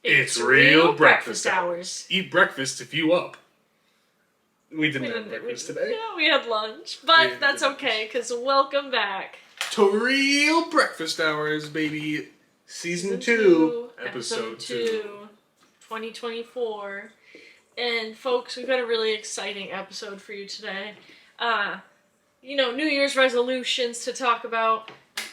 It's real breakfast hours. Eat breakfast if you up. We didn't have breakfast today. Yeah, we had lunch, but that's okay, because welcome back. To Real Breakfast Hours, baby. Season 2, Episode 2. 2024. And folks, we've got a really exciting episode for you today. New Year's resolutions to talk about,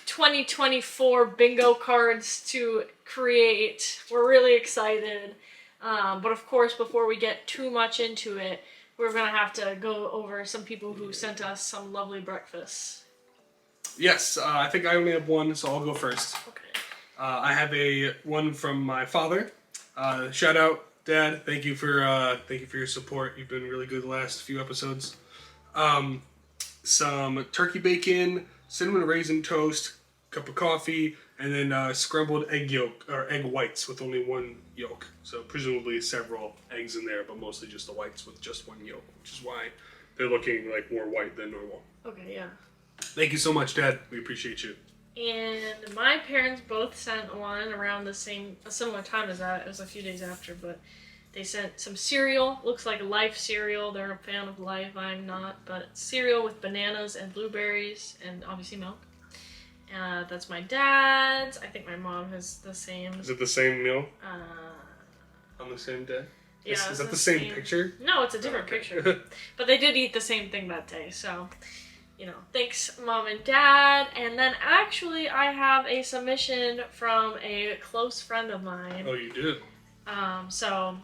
2024 bingo cards to create. We're really excited. But of course, before we get too much into it, we're going to have to go over some people who sent us some lovely breakfasts. Yes, I think I only have one, so I'll go first. Okay. I have one from my father. Shout out, Dad. Thank you for your support. You've been really good the last few episodes. Some turkey bacon, cinnamon raisin toast, cup of coffee, and then scrambled egg yolk or egg whites with only one yolk. So presumably several eggs in there, but mostly just the whites with just one yolk, which is why they're looking like more white than normal. Okay, yeah. Thank you so much, Dad. We appreciate you. And my parents both sent one around a similar time as that. It was a few days after, but they sent some cereal. Looks like Life cereal. They're a fan of Life. I'm not, but cereal with bananas and blueberries and obviously milk. That's my dad's. I think my mom has the same. Is it the same meal? On the same day? Yeah. Is that the same picture? No, it's a different picture. But they did eat the same thing that day, so, thanks, Mom and Dad. And then actually, I have a submission from a close friend of mine. Oh, you do? So,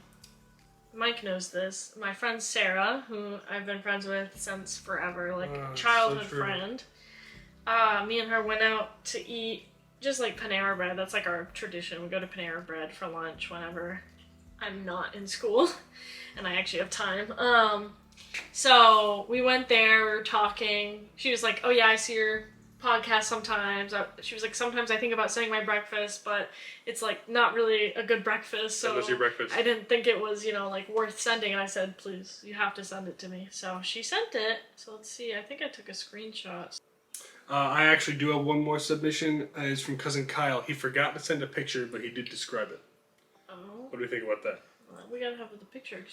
Mike knows this. My friend Sarah, who I've been friends with since forever, childhood friend. Me and her went out to eat just like Panera Bread. That's like our tradition. We go to Panera Bread for lunch whenever I'm not in school and I actually have time. So we went there, we were talking. She was like, oh yeah, I see your podcast sometimes. She was like, sometimes I think about sending my breakfast, but it's like not really a good breakfast. So that was your breakfast. I didn't think it was, worth sending. And I said, please, you have to send it to me. So she sent it. So let's see. I think I took a screenshot. I actually do have one more submission. It's from Cousin Kyle. He forgot to send a picture, but he did describe it. Oh. What do you think about that? Well, we gotta have the picture.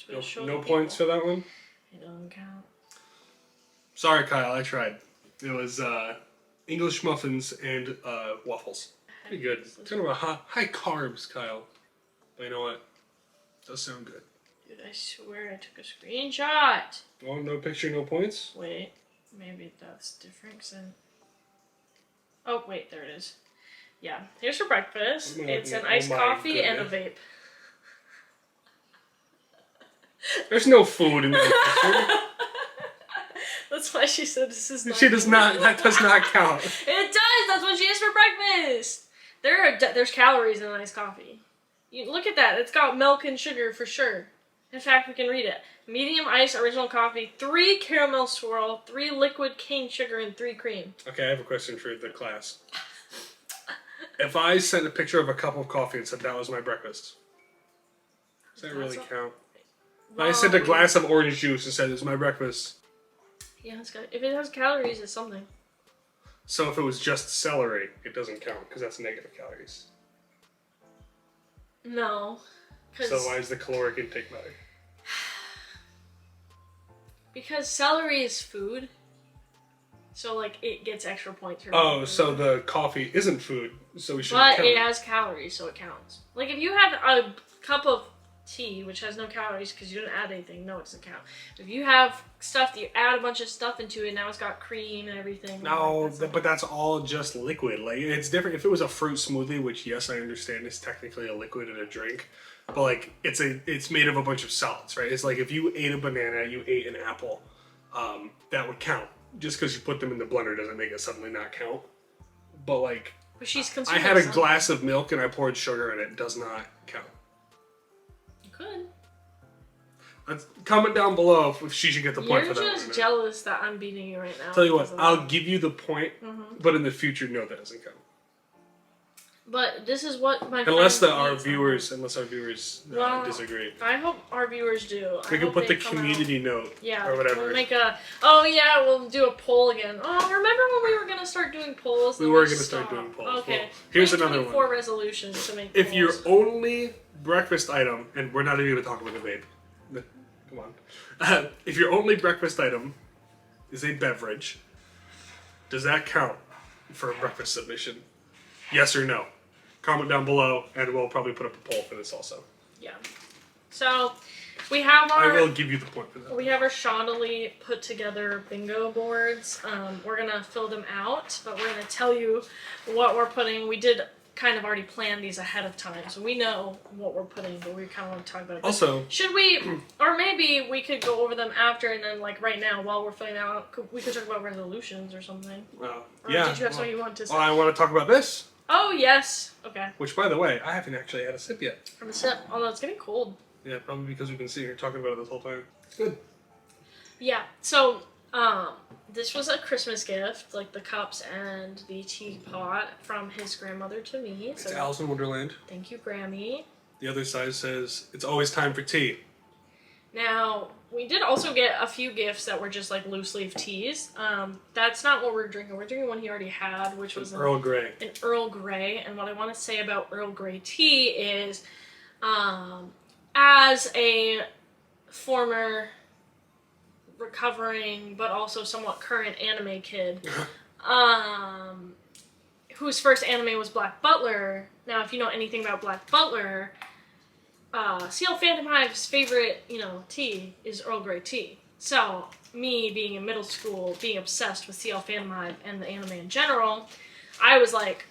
No points for that one? It doesn't count. Sorry, Kyle. I tried. It was English muffins and waffles. Pretty good. It's kind of a high carbs, Kyle. But you know what? It does sound good. Dude, I swear I took a screenshot. Oh, no picture, no points? Wait. Maybe that's different. Oh, wait. There it is. Yeah. Here's for breakfast. It's an iced coffee and a vape. There's no food in that picture. That's why she said this is not. She does not. That does not count. It does. That's what she has for breakfast. There's calories in an iced coffee. Look at that. It's got milk and sugar for sure. In fact, we can read it. Medium ice original coffee, 3 caramel swirl, 3 liquid cane sugar, and 3 cream. Okay, I have a question for the class. If I sent a picture of a cup of coffee and said that was my breakfast, does that really count? Well, I sent a glass of orange juice and said it's my breakfast. Yeah, if it has calories, it's something. So if it was just celery, it doesn't count because that's negative calories. No. So why is the caloric intake matter? Because celery is food. So, it gets extra points for food. So the coffee isn't food, so we should count it. But it has calories, so it counts. If you had a cup of tea, which has no calories because you didn't add anything, no, it doesn't count. If you have stuff that you add a bunch of stuff into it, now it's got cream and everything. No, but that's all just liquid. It's different. If it was a fruit smoothie, which, yes, I understand is technically a liquid in a drink, but it's made of a bunch of solids, right? It's like if you ate a banana, you ate an apple, that would count. Just because you put them in the blender doesn't make it suddenly not count. But she's I had a glass of milk and I poured sugar in it. It does not count. You could. Comment down below if she should get the point for that. You're just jealous that I'm beating you right now. Tell you what, I'll give you the point, but in the future, no, that doesn't count. But this is what my unless friends our eat. viewers Well, disagree. I hope our viewers do. We I can hope put the they come community out. note Yeah, or whatever. we'll make a. Oh yeah, we'll do a poll again. Oh, remember when we were gonna start doing polls? We were gonna start doing polls. Okay. Well, here's another 2024 one. resolutions to make. If polls. your only breakfast item, and we're not even gonna talk about the babe. Come on. If your only breakfast item is a beverage, does that count for a breakfast submission? Yes or no? Comment down below, and we'll probably put up a poll for this also. Yeah. So we have our. I will give you the point for that. We have our shoddily put together bingo boards. We're gonna fill them out, but we're gonna tell you what we're putting. We did kind of already plan these ahead of time, so we know what we're putting, but we kind of want to talk about it. Also, should we, or maybe we could go over them after, and then like right now while we're filling out, we could talk about resolutions or something. well, Or yeah. did you have something you wanted to say? Well, I want to talk about this. Oh yes. Okay. Which, by the way, I haven't actually had a sip yet. From the sip, although it's getting cold. Yeah, probably because we've been sitting here talking about it this whole time. It's good. Yeah. So, this was a Christmas gift, like the cups and the teapot from his grandmother to me. It's Alice in Wonderland. Thank you, Grammy. The other side says, it's always time for tea. Now, we did also get a few gifts that were just like loose leaf teas. That's not what we're drinking. We're drinking one he already had, which was Earl Grey. An Earl Grey. And what I want to say about Earl Grey tea is, as a former recovering but also somewhat current anime kid, whose first anime was Black Butler. Now, if you know anything about Black Butler, CL Phantom Hive's favorite, tea is Earl Grey tea. So, me being in middle school, being obsessed with CL Phantom Hive and the anime in general, I was like,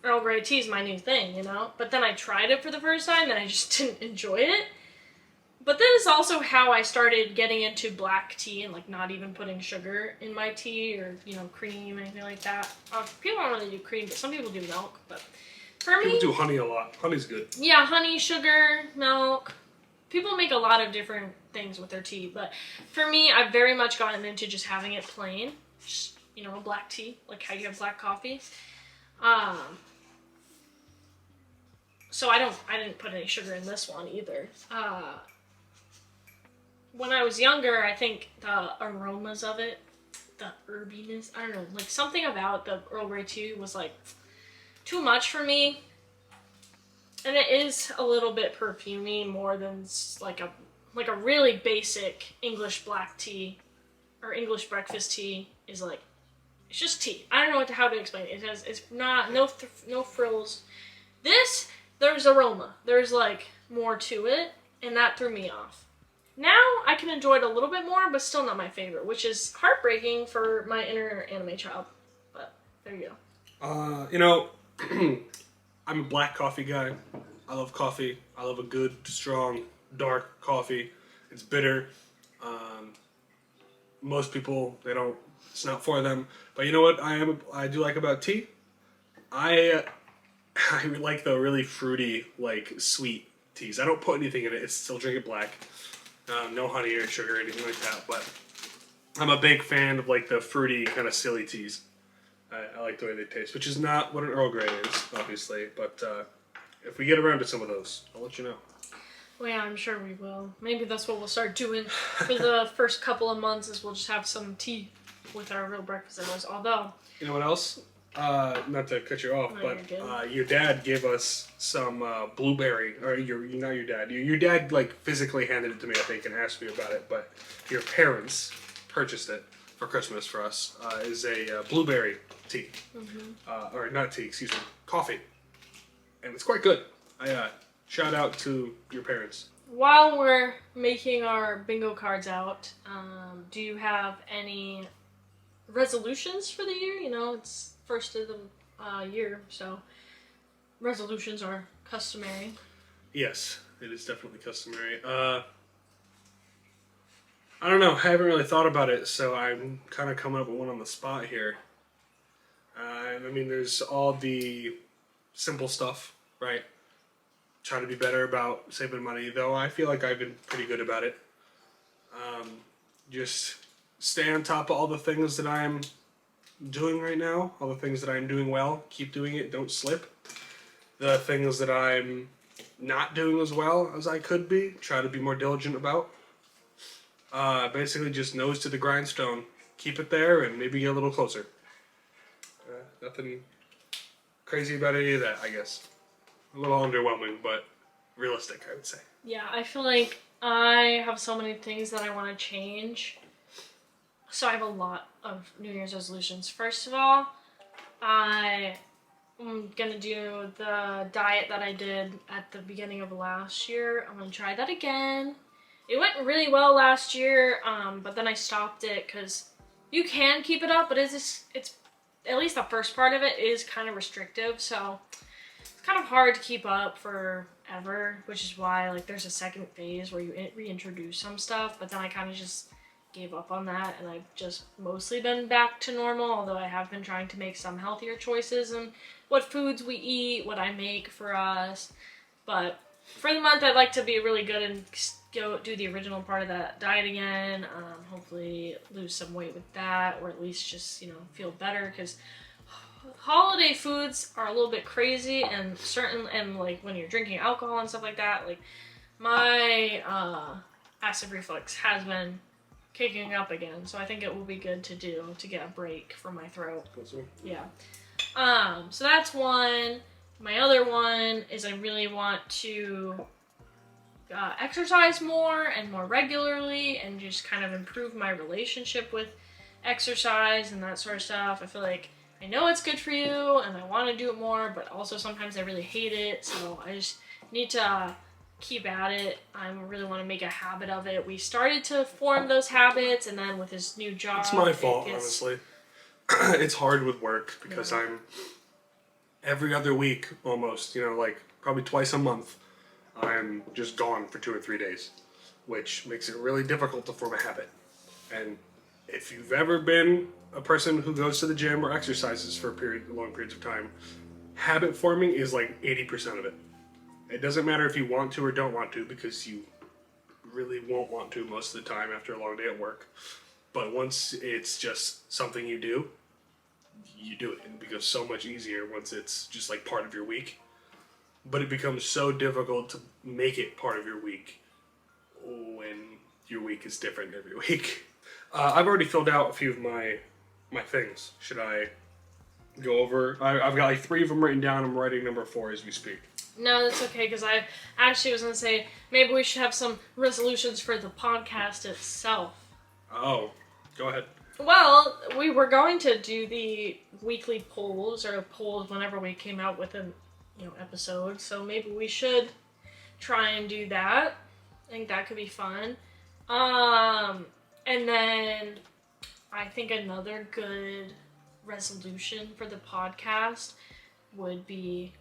Earl Grey tea is my new thing, But then I tried it for the first time and I just didn't enjoy it. But this is also how I started getting into black tea and like not even putting sugar in my tea or, cream, anything like that. People don't really do cream, but some people do milk. But for me, People do honey a lot. Honey's good. yeah, honey, sugar, milk. People make a lot of different things with their tea, but for me, I've very much gotten into just having it plain. Just, black tea, like how you have black coffee. So I didn't put any sugar in this one either. When I was younger, I think the aromas of it, the herbiness, I don't know, like something about the Earl Grey tea was like too much for me. And it is a little bit perfumey more than like a really basic English black tea or English breakfast tea is like, it's just tea. I don't know how to explain it. It's not, no frills. This, there's aroma. There's like more to it, and that threw me off. Now I can enjoy it a little bit more, but still not my favorite, which is heartbreaking for my inner anime child. But there you go. I'm a black coffee guy. I love coffee. I love a good, strong, dark coffee. It's bitter. Most people, it's not for them. But you know what I do like about tea? I like the really fruity, like sweet teas. I don't put anything in it. It's still drink it black. No honey or sugar or anything like that. But I'm a big fan of like the fruity kind of silly teas. I like the way they taste, which is not what an Earl Grey is, obviously. But if we get around to some of those, I'll let you know. Well, yeah, I'm sure we will. Maybe that's what we'll start doing for the first couple of months is we'll just have some tea with our real breakfast hours. Although... You know what else? Not to cut you off, but your dad gave us some blueberry, or not your dad. Your dad like physically handed it to me, I think, and asked me about it. But your parents purchased it for Christmas for us. Is a blueberry tea, or not tea, excuse me, coffee, and it's quite good. Shout out to your parents. While we're making our bingo cards out, do you have any resolutions for the year? It's first of the year, so resolutions are customary. Yes, it is definitely customary. I don't know. I haven't really thought about it, so I'm kind of coming up with one on the spot here. There's all the simple stuff, right? Try to be better about saving money, though I feel like I've been pretty good about it. Just stay on top of all the things that I'm doing right now, all the things that I'm doing well. Keep doing it, don't slip. the things that I'm not doing as well as I could be, try to be more diligent about. Basically just nose to the grindstone. Keep it there and maybe get a little closer. Nothing crazy about any of that, I guess. A little underwhelming, but realistic, I would say. Yeah, I feel like I have so many things that I want to change. So I have a lot of New Year's resolutions. First of all, I'm going to do the diet that I did at the beginning of last year. I'm going to try that again. It went really well last year, but then I stopped it because you can keep it up, but it's at least the first part of it is kind of restrictive, so it's kind of hard to keep up forever, which is why like there's a second phase where you reintroduce some stuff, but then I kind of just gave up on that, and I've just mostly been back to normal, although I have been trying to make some healthier choices and what foods we eat, what I make for us. But for the month, I'd like to be really good and go do the original part of that diet again. Hopefully lose some weight with that, or at least just, feel better, because holiday foods are a little bit crazy, and like when you're drinking alcohol and stuff like that, like my acid reflux has been kicking up again, so I think it will be good to get a break from my throat. Yeah. So that's one. My other one is I really want to exercise more and more regularly, and just kind of improve my relationship with exercise and that sort of stuff. I feel like I know it's good for you and I want to do it more, but also sometimes I really hate it, so I just need to keep at it. I really want to make a habit of it. We started to form those habits, and then with this new job, it's my fault, honestly. It's hard with work because I'm every other week almost, like probably twice a month, I'm just gone for 2 or 3 days, which makes it really difficult to form a habit. And if you've ever been a person who goes to the gym or exercises for long periods of time, habit forming is like 80% of it. It doesn't matter if you want to or don't want to, because you really won't want to most of the time after a long day at work. But once it's just something you do it. And it becomes so much easier once it's just like part of your week. But it becomes so difficult to make it part of your week when your week is different every week. I've already filled out a few of my things. Should I go over? I've got like 3 of them written down. I'm writing number 4 as we speak. No, that's okay, because I actually was going to say maybe we should have some resolutions for the podcast itself. Oh, go ahead. Well, we were going to do the weekly polls whenever we came out with an episode, so maybe we should try and do that. I think that could be fun. And then I think another good resolution for the podcast would be...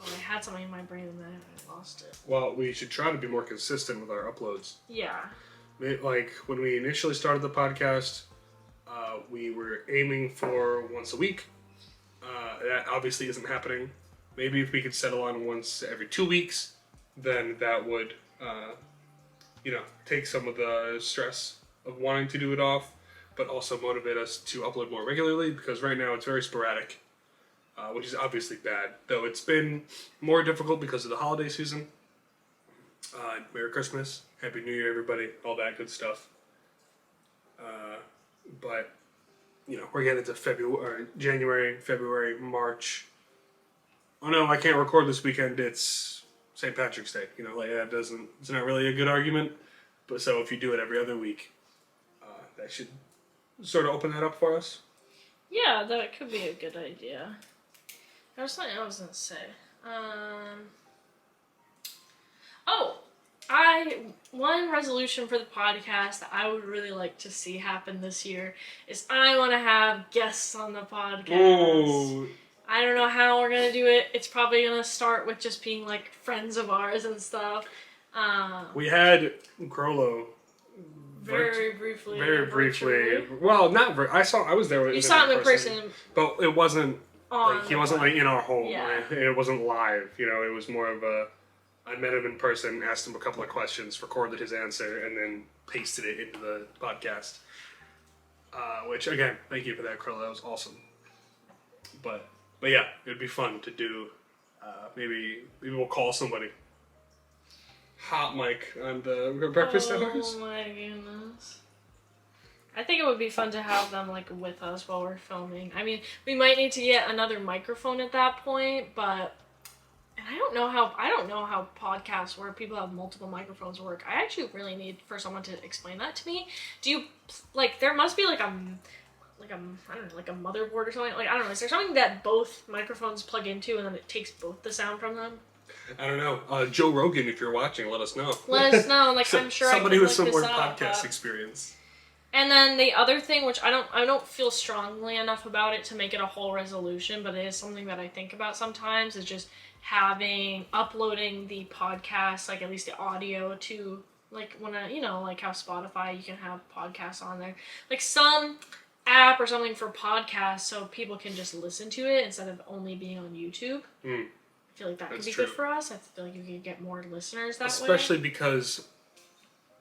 Oh, I had something in my brain and then I lost it. Well, we should try to be more consistent with our uploads. Yeah. Like, when we initially started the podcast, we were aiming for once a week. That obviously isn't happening. Maybe if we could settle on once every 2 weeks, then that would, take some of the stress of wanting to do it off, but also motivate us to upload more regularly, because right now it's very sporadic. Which is obviously bad, though it's been more difficult because of the holiday season. Merry Christmas, Happy New Year, everybody, all that good stuff. But, we're getting into January, February, March. Oh no, I can't record this weekend, it's St. Patrick's Day. It's not really a good argument. But so if you do it every other week, that should sort of open that up for us. Yeah, that could be a good idea. There was something I was going to say. One resolution for the podcast that I would really like to see happen this year is I want to have guests on the podcast. Ooh. I don't know how we're going to do it. It's probably going to start with just being like friends of ours and stuff. We had Grolo. Very briefly. Well, not very. I was there with him. You saw him in person. But it wasn't... he wasn't in our home. Yeah. It wasn't live. It was more of a... I met him in person, asked him a couple of questions, recorded his answer, and then pasted it into the podcast. Which, again, thank you for that, Krill. That was awesome. But yeah, it would be fun to do Maybe we'll call somebody. Hot mic on the breakfast hours. Oh my goodness. I think it would be fun to have them like with us while we're filming. I mean, we might need to get another microphone at that point, but I don't know how podcasts where people have multiple microphones work. I actually really need for someone to explain that to me. Do you like there must be like a I don't know, like a motherboard or something. Like I don't know, is there something that both microphones plug into and then it takes both the sound from them? I don't know. Joe Rogan, if you're watching, let us know. Let us know. Like I'm sure somebody I with can some look more this up, podcast experience. And then the other thing, which I don't feel strongly enough about it to make it a whole resolution, but it is something that I think about sometimes, is just uploading the podcast, like at least the audio to, like when like how Spotify, you can have podcasts on there. Like some app or something for podcasts so people can just listen to it instead of only being on YouTube. I feel like that could be good for us. I feel like you could get more listeners that way. Especially because,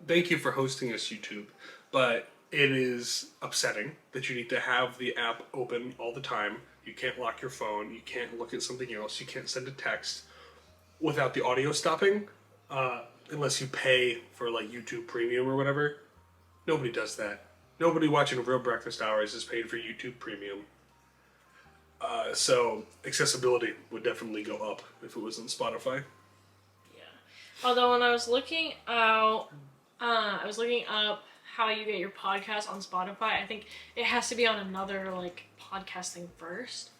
thank you for hosting us, YouTube, but it is upsetting that you need to have the app open all the time. You can't lock your phone. You can't look at something else. You can't send a text without the audio stopping, unless you pay for like YouTube Premium or whatever. Nobody does that. Nobody watching Real Breakfast Hours is paid for YouTube Premium. So accessibility would definitely go up if it was on Spotify. Yeah. Although when I was looking up how you get your podcast on Spotify, I think it has to be on another like podcasting first.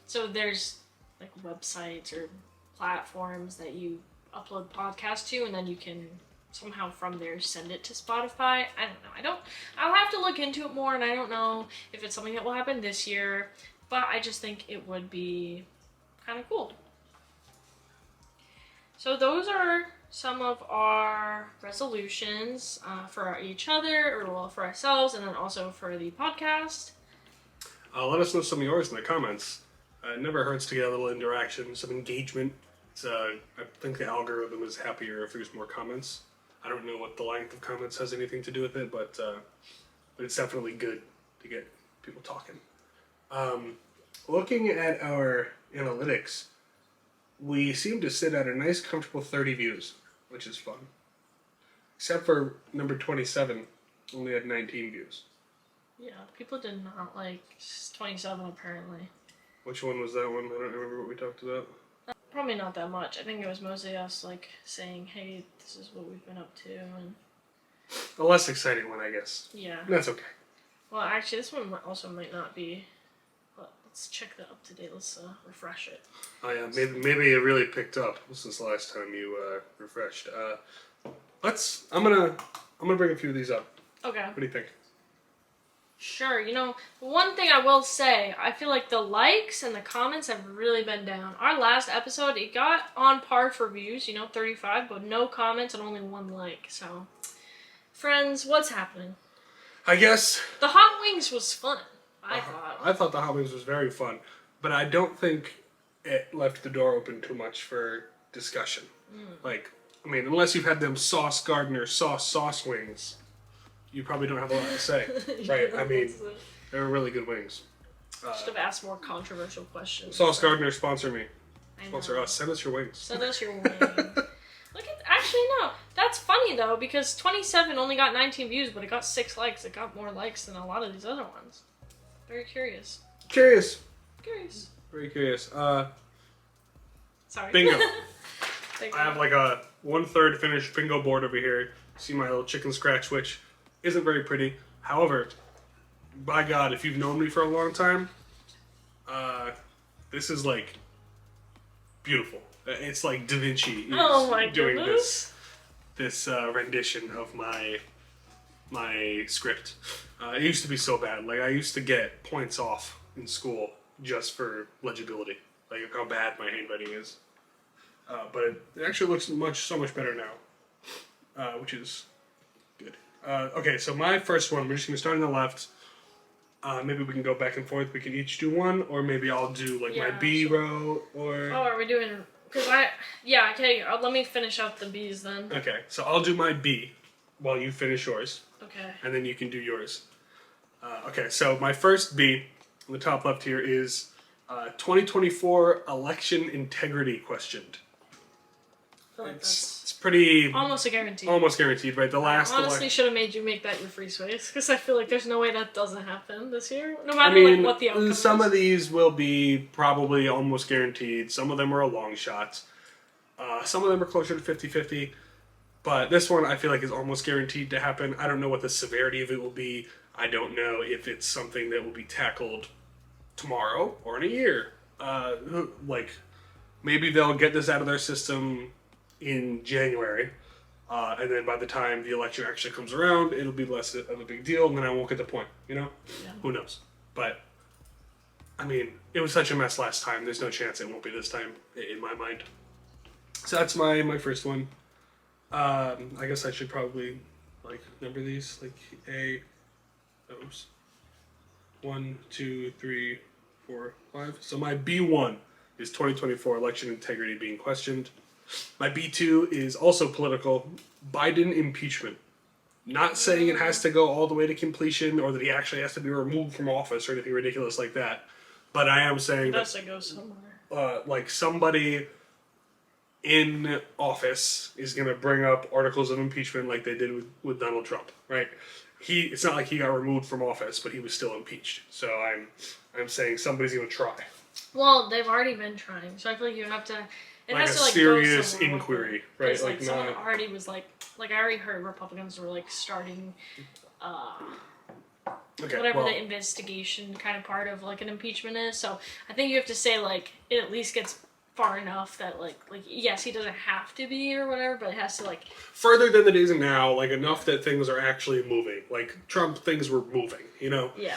So there's like websites or platforms that you upload podcasts to, and then you can somehow from there send it to Spotify. I don't know. I'll have to look into it more, and I don't know if it's something that will happen this year, but I just think it would be kind of cool. So those are some of our resolutions for each other, or well, for ourselves, and then also for the podcast. Let us know some of yours in the comments. It never hurts to get a little interaction, some engagement. I think the algorithm is happier if there's more comments. I don't know what the length of comments has anything to do with it, but it's definitely good to get people talking. Looking at our analytics, we seem to sit at a nice, comfortable 30 views, which is fun. Except for number 27, only had 19 views. Yeah, people did not like 27 apparently. Which one was that one? I don't remember what we talked about. Probably not that much. I think it was mostly us like saying, hey, this is what we've been up to. And a less exciting one, I guess. Yeah. That's okay. Well, actually, this one also might not be. Let's check that up to date. Let's refresh it. Oh yeah, maybe it really picked up since the last time you refreshed. I'm gonna bring a few of these up. Okay. What do you think? Sure. One thing I will say, I feel like the likes and the comments have really been down. Our last episode, it got on par for views, 35, but no comments and only 1 like. So, friends, what's happening? I guess the hot wings was fun. I thought the hot wings was very fun, but I don't think it left the door open too much for discussion. Unless you've had them Sauce Gardner sauce wings, you probably don't have a lot to say, right? They were really good wings. Should have asked more controversial questions. Sauce Gardner, sponsor me. Sponsor us. Send us your wings. Send us your wings. Actually, no. That's funny, though, because 27 only got 19 views, but it got 6 likes. It got more likes than a lot of these other ones. Very curious. Very curious. Sorry. Bingo. I have like a 1/3 finished bingo board over here. See my little chicken scratch, which isn't very pretty. However, by God, if you've known me for a long time, this is like beautiful. It's like Da Vinci is doing this rendition of my script. It used to be so bad. Like I used to get points off in school just for legibility, like how bad my handwriting is. But it actually looks so much better now, which is good. Okay, so my first one, we're just gonna start on the left. Maybe we can go back and forth. We can each do one, or maybe I'll do my B row, or. Oh, are we doing? Because okay. Let me finish out the B's then. Okay, so I'll do my B while you finish yours. Okay. And then you can do yours. Okay, so my first B on the top left here is 2024 election integrity questioned. I feel like It's pretty almost a guarantee. Almost guaranteed, right? The last honestly should have made you make that your free space, because I feel like there's no way that doesn't happen this year, no matter like what the outcome is. Some of these will be probably almost guaranteed. Some of them are a long shot. Some of them are closer to 50-50. But this one I feel like is almost guaranteed to happen. I don't know what the severity of it will be. I don't know if it's something that will be tackled tomorrow or in a year. Like, maybe they'll get this out of their system in January. And then by the time the election actually comes around, it'll be less of a big deal, and then I won't get the point, you know? Yeah. Who knows? But, I mean, it was such a mess last time. There's no chance it won't be this time, in my mind. So that's my first one. I guess I should probably, like, number these. Like, oops. 1, 2, 3, 4, 5. So my B1 is 2024 election integrity being questioned. My B2 is also political. Biden impeachment. Not saying it has to go all the way to completion or that he actually has to be removed from office or anything ridiculous like that. But I am saying it has to go somewhere. Like somebody in office is going to bring up articles of impeachment like they did with Donald Trump, right? It's not like he got removed from office, but he was still impeached. So I'm saying somebody's going to try. Well, they've already been trying, so I feel like you have to. It like has a to, like, serious go inquiry, right? Like someone already was like I already heard Republicans were like starting whatever the investigation kind of part of like an impeachment is. So I think you have to say like it at least gets far enough that like yes, he doesn't have to be or whatever, but it has to like further than it is now, like enough that things are actually moving. Like Trump, things were moving, you know. Yeah.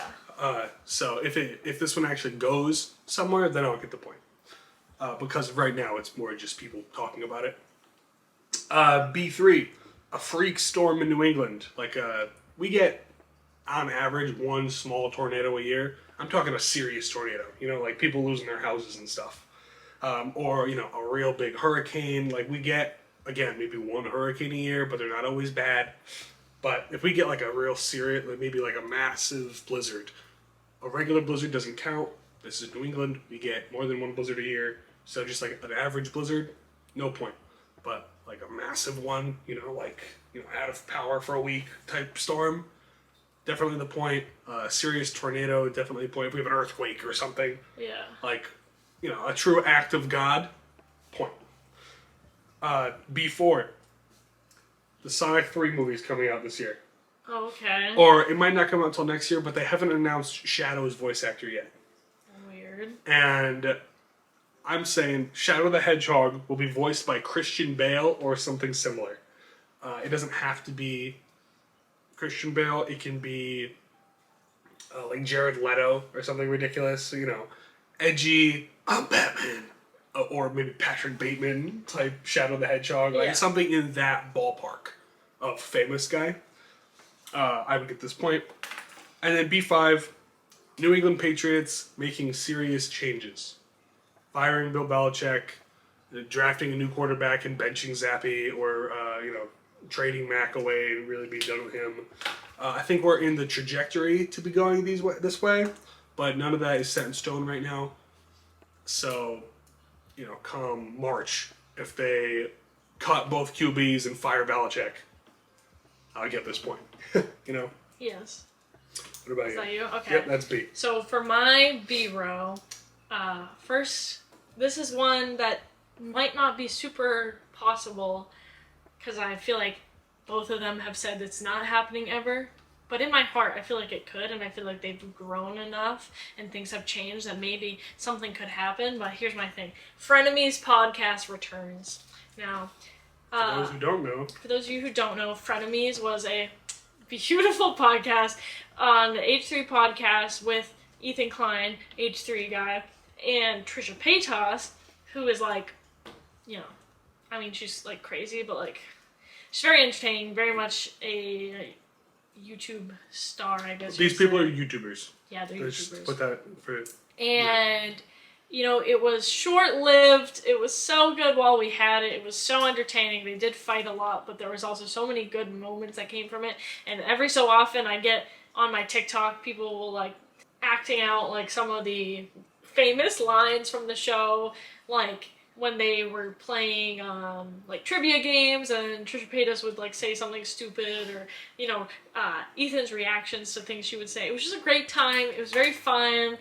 So if this one actually goes somewhere, then I'll get the point. Because right now it's more just people talking about it. B3, a freak storm in New England. Like we get on average one small tornado a year. I'm talking a serious tornado. You know, like people losing their houses and stuff. Or, you know, a real big hurricane. Like we get, again, maybe one hurricane a year, but they're not always bad. But if we get like a real serious, like maybe like a massive blizzard, a regular blizzard doesn't count. This is New England. We get more than one blizzard a year. So just like an average blizzard, no point. But like a massive one, you know, like, you know, out of power for a week type storm, definitely the point. Serious tornado, definitely the point. If we have an earthquake or something. Yeah. Like, you know, a true act of God, point. B4, the Sonic 3 movie's coming out this year. Oh, okay. Or it might not come out until next year, but they haven't announced Shadow's voice actor yet. Weird. And I'm saying Shadow the Hedgehog will be voiced by Christian Bale or something similar. It doesn't have to be Christian Bale. It can be like Jared Leto or something ridiculous. So, you know, edgy, I'm Batman. Or maybe Patrick Bateman type Shadow the Hedgehog. Like something in that ballpark of famous guy. I would get this point. And then B5, New England Patriots making serious changes. Firing Bill Belichick, drafting a new quarterback and benching Zappy, or you know, trading Mac away and really being done with him. I think we're in the trajectory to be going this way, but none of that is set in stone right now. So, you know, come March, if they cut both QBs and fire Belichick, I'll get this point. You know? Yes. What about you? Is that you? Okay. Yep, that's B. So for my B row, first, this is one that might not be super possible because I feel like both of them have said it's not happening ever. But in my heart, I feel like it could, and I feel like they've grown enough and things have changed that maybe something could happen. But here's my thing. Frenemies podcast returns. Now, for those who don't know. For those of you who don't know, Frenemies was a beautiful podcast on the H3 podcast with Ethan Klein, H3 guy, and Trisha Paytas, who is like, you know, I mean, she's like crazy, but like, she's very entertaining, very much a YouTube star, I guess. These people are YouTubers. Yeah, they're YouTubers. Just put that for. And, you know, it was short-lived. It was so good while we had it. It was so entertaining. They did fight a lot, but there was also so many good moments that came from it. And every so often I get on my TikTok, people will like acting out like some of the famous lines from the show, like when they were playing like trivia games and Trisha Paytas would like say something stupid, or Ethan's reactions to things she would say. It was just a great time. It was very fun.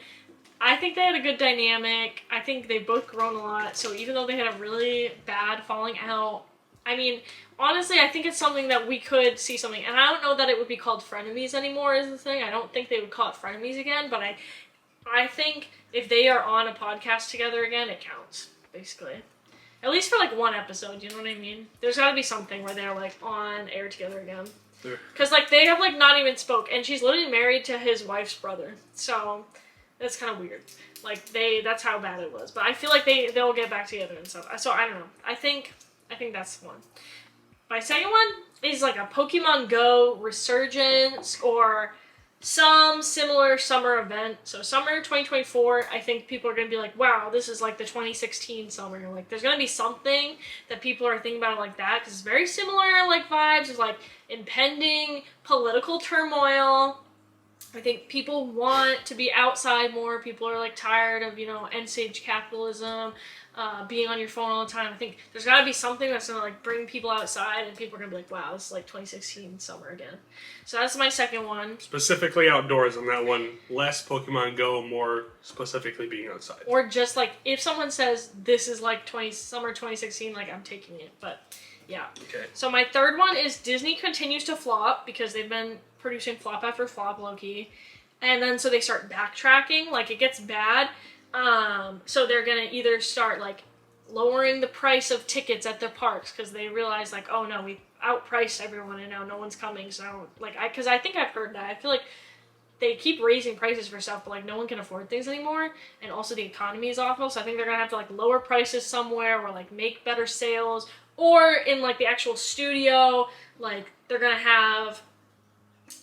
I think they had a good dynamic. I think they've both grown a lot. So even though they had a really bad falling out, I mean, honestly, I think it's something that we could see something. And I don't know that it would be called frenemies anymore is the thing. I don't think they would call it frenemies again. But I think if they are on a podcast together again, it counts, basically. At least for like one episode, you know what I mean? There's got to be something where they're like on air together again. Because like they have like not even spoke. And she's literally married to his wife's brother. So that's kind of weird. Like that's how bad it was. But I feel like they'll get back together and stuff. So I don't know. I think that's one. My second one is like a Pokemon Go resurgence or some similar summer event. So summer 2024, I think people are going to be like, wow, this is like the 2016 summer. Like there's going to be something that people are thinking about like that, because it's very similar like vibes of like impending political turmoil. I think people want to be outside more. People are like tired of, end stage capitalism, being on your phone all the time. I think there's got to be something that's going to like bring people outside, and people are going to be like, wow, this is like 2016 summer again. So that's my second one. Specifically outdoors on that one. Less Pokemon Go, more specifically being outside. Or just like, if someone says this is like summer 2016, like I'm taking it. But yeah. Okay. So my third one is Disney continues to flop because they've been producing flop after flop, low-key. And then so they start backtracking, like it gets bad. So they're gonna either start like lowering the price of tickets at their parks because they realize like, oh no, we outpriced everyone and now no one's coming. So like, because I think I've heard that. I feel like they keep raising prices for stuff, but like no one can afford things anymore. And also the economy is awful. So I think they're gonna have to like lower prices somewhere, or like make better sales, or in like the actual studio, like they're gonna have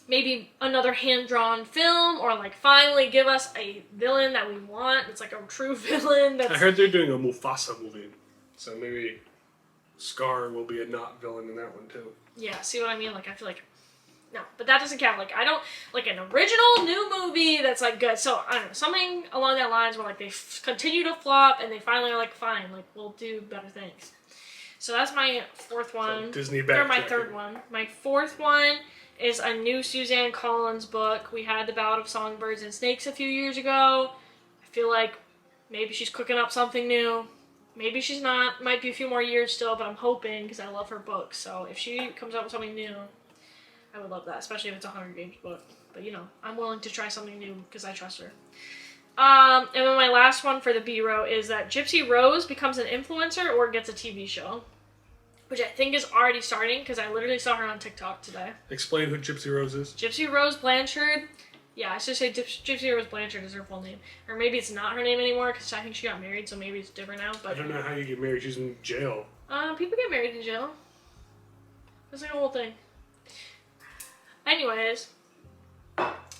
maybe another hand-drawn film, or like finally give us a villain that we want. It's like a true villain. I heard they're doing a Mufasa movie, so maybe Scar will be a not villain in that one too. Yeah, see what I mean? Like I feel like no, but that doesn't count. Like I don't like an original new movie that's like good. So I don't know, something along that lines where like they continue to flop and they finally are like, fine, like we'll do better things. So that's my fourth one. So Disney Or my backtracking. third one. My fourth one is a new Suzanne Collins book. We had The Ballad of Songbirds and Snakes a few years ago. I feel like maybe she's cooking up something new. Maybe she's not. Might be a few more years still, but I'm hoping because I love her books. So if she comes up with something new, I would love that, especially if it's a Hunger Games book. But I'm willing to try something new because I trust her. And then my last one for the B-row is that Gypsy Rose becomes an influencer or gets a TV show, which I think is already starting because I literally saw her on TikTok today. Explain who Gypsy Rose is. Gypsy Rose Blanchard. Yeah, I should say Gypsy Rose Blanchard is her full name. Or maybe it's not her name anymore because I think she got married, so maybe it's different now. But I don't know how you get married. She's in jail. People get married in jail. That's like a whole thing. Anyways,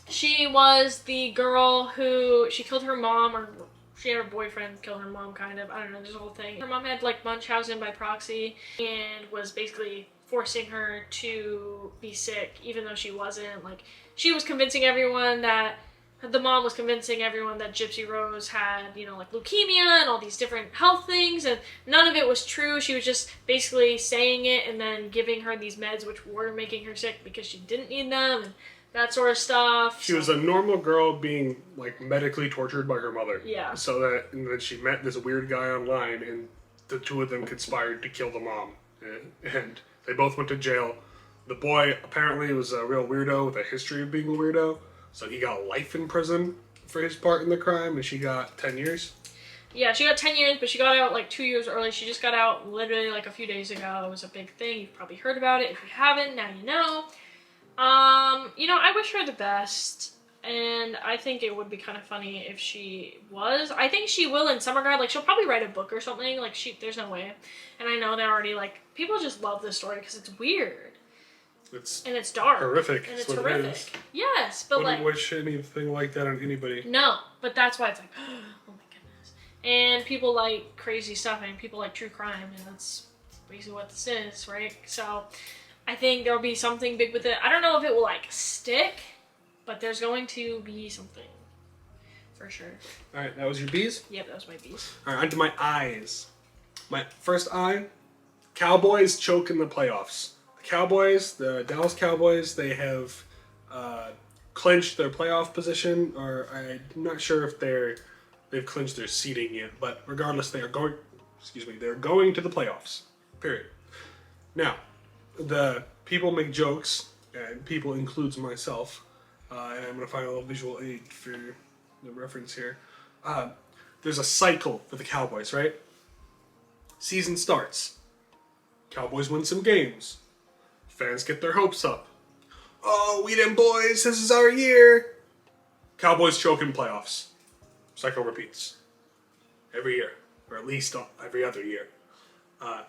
she was the girl who she killed her mom, or she had her boyfriend kill her mom, kind of. I don't know, there's a whole thing. Her mom had like Munchausen by proxy and was basically forcing her to be sick, even though she wasn't. Like, she was convincing everyone that the mom was convincing everyone that Gypsy Rose had, like leukemia and all these different health things, and none of it was true. She was just basically saying it and then giving her these meds which were making her sick because she didn't need them and that sort of stuff. She was a normal girl being like medically tortured by her mother. Yeah. And then she met this weird guy online, and the two of them conspired to kill the mom, and they both went to jail. The boy apparently was a real weirdo with a history of being a weirdo. So he got life in prison for his part in the crime, and she got 10 years? Yeah, she got 10 years, but she got out like 2 years early. She just got out literally like a few days ago. It was a big thing. You've probably heard about it. If you haven't, now you know. I wish her the best, and I think it would be kind of funny if she was. I think she will in some regard. Like, she'll probably write a book or something. Like, there's no way. And I know they're already, like, people just love this story because it's weird. And it's dark. Horrific. And it's horrific. Yes, but wouldn't wish anything like that on anybody. No, but that's why it's like, oh my goodness. And people like crazy stuff, and people like true crime, and that's basically what this is, right? So I think there'll be something big with it. I don't know if it will like stick, but there's going to be something For sure. All right, that was your B's? Yep, that was my B's. All right, on to my I's. My first I, Cowboys choke in the playoffs. The Cowboys, the Dallas Cowboys, they have clinched their playoff position, or I'm not sure if they've clinched their seeding yet, but regardless, they're going to the playoffs. Period. Now, the people make jokes, and people includes myself, and I'm going to find a little visual aid for the reference here. There's a cycle for the Cowboys, right? Season starts. Cowboys win some games. Fans get their hopes up. Oh, we them boys, this is our year. Cowboys choke in playoffs. Cycle repeats. Every year. Or at least every other year.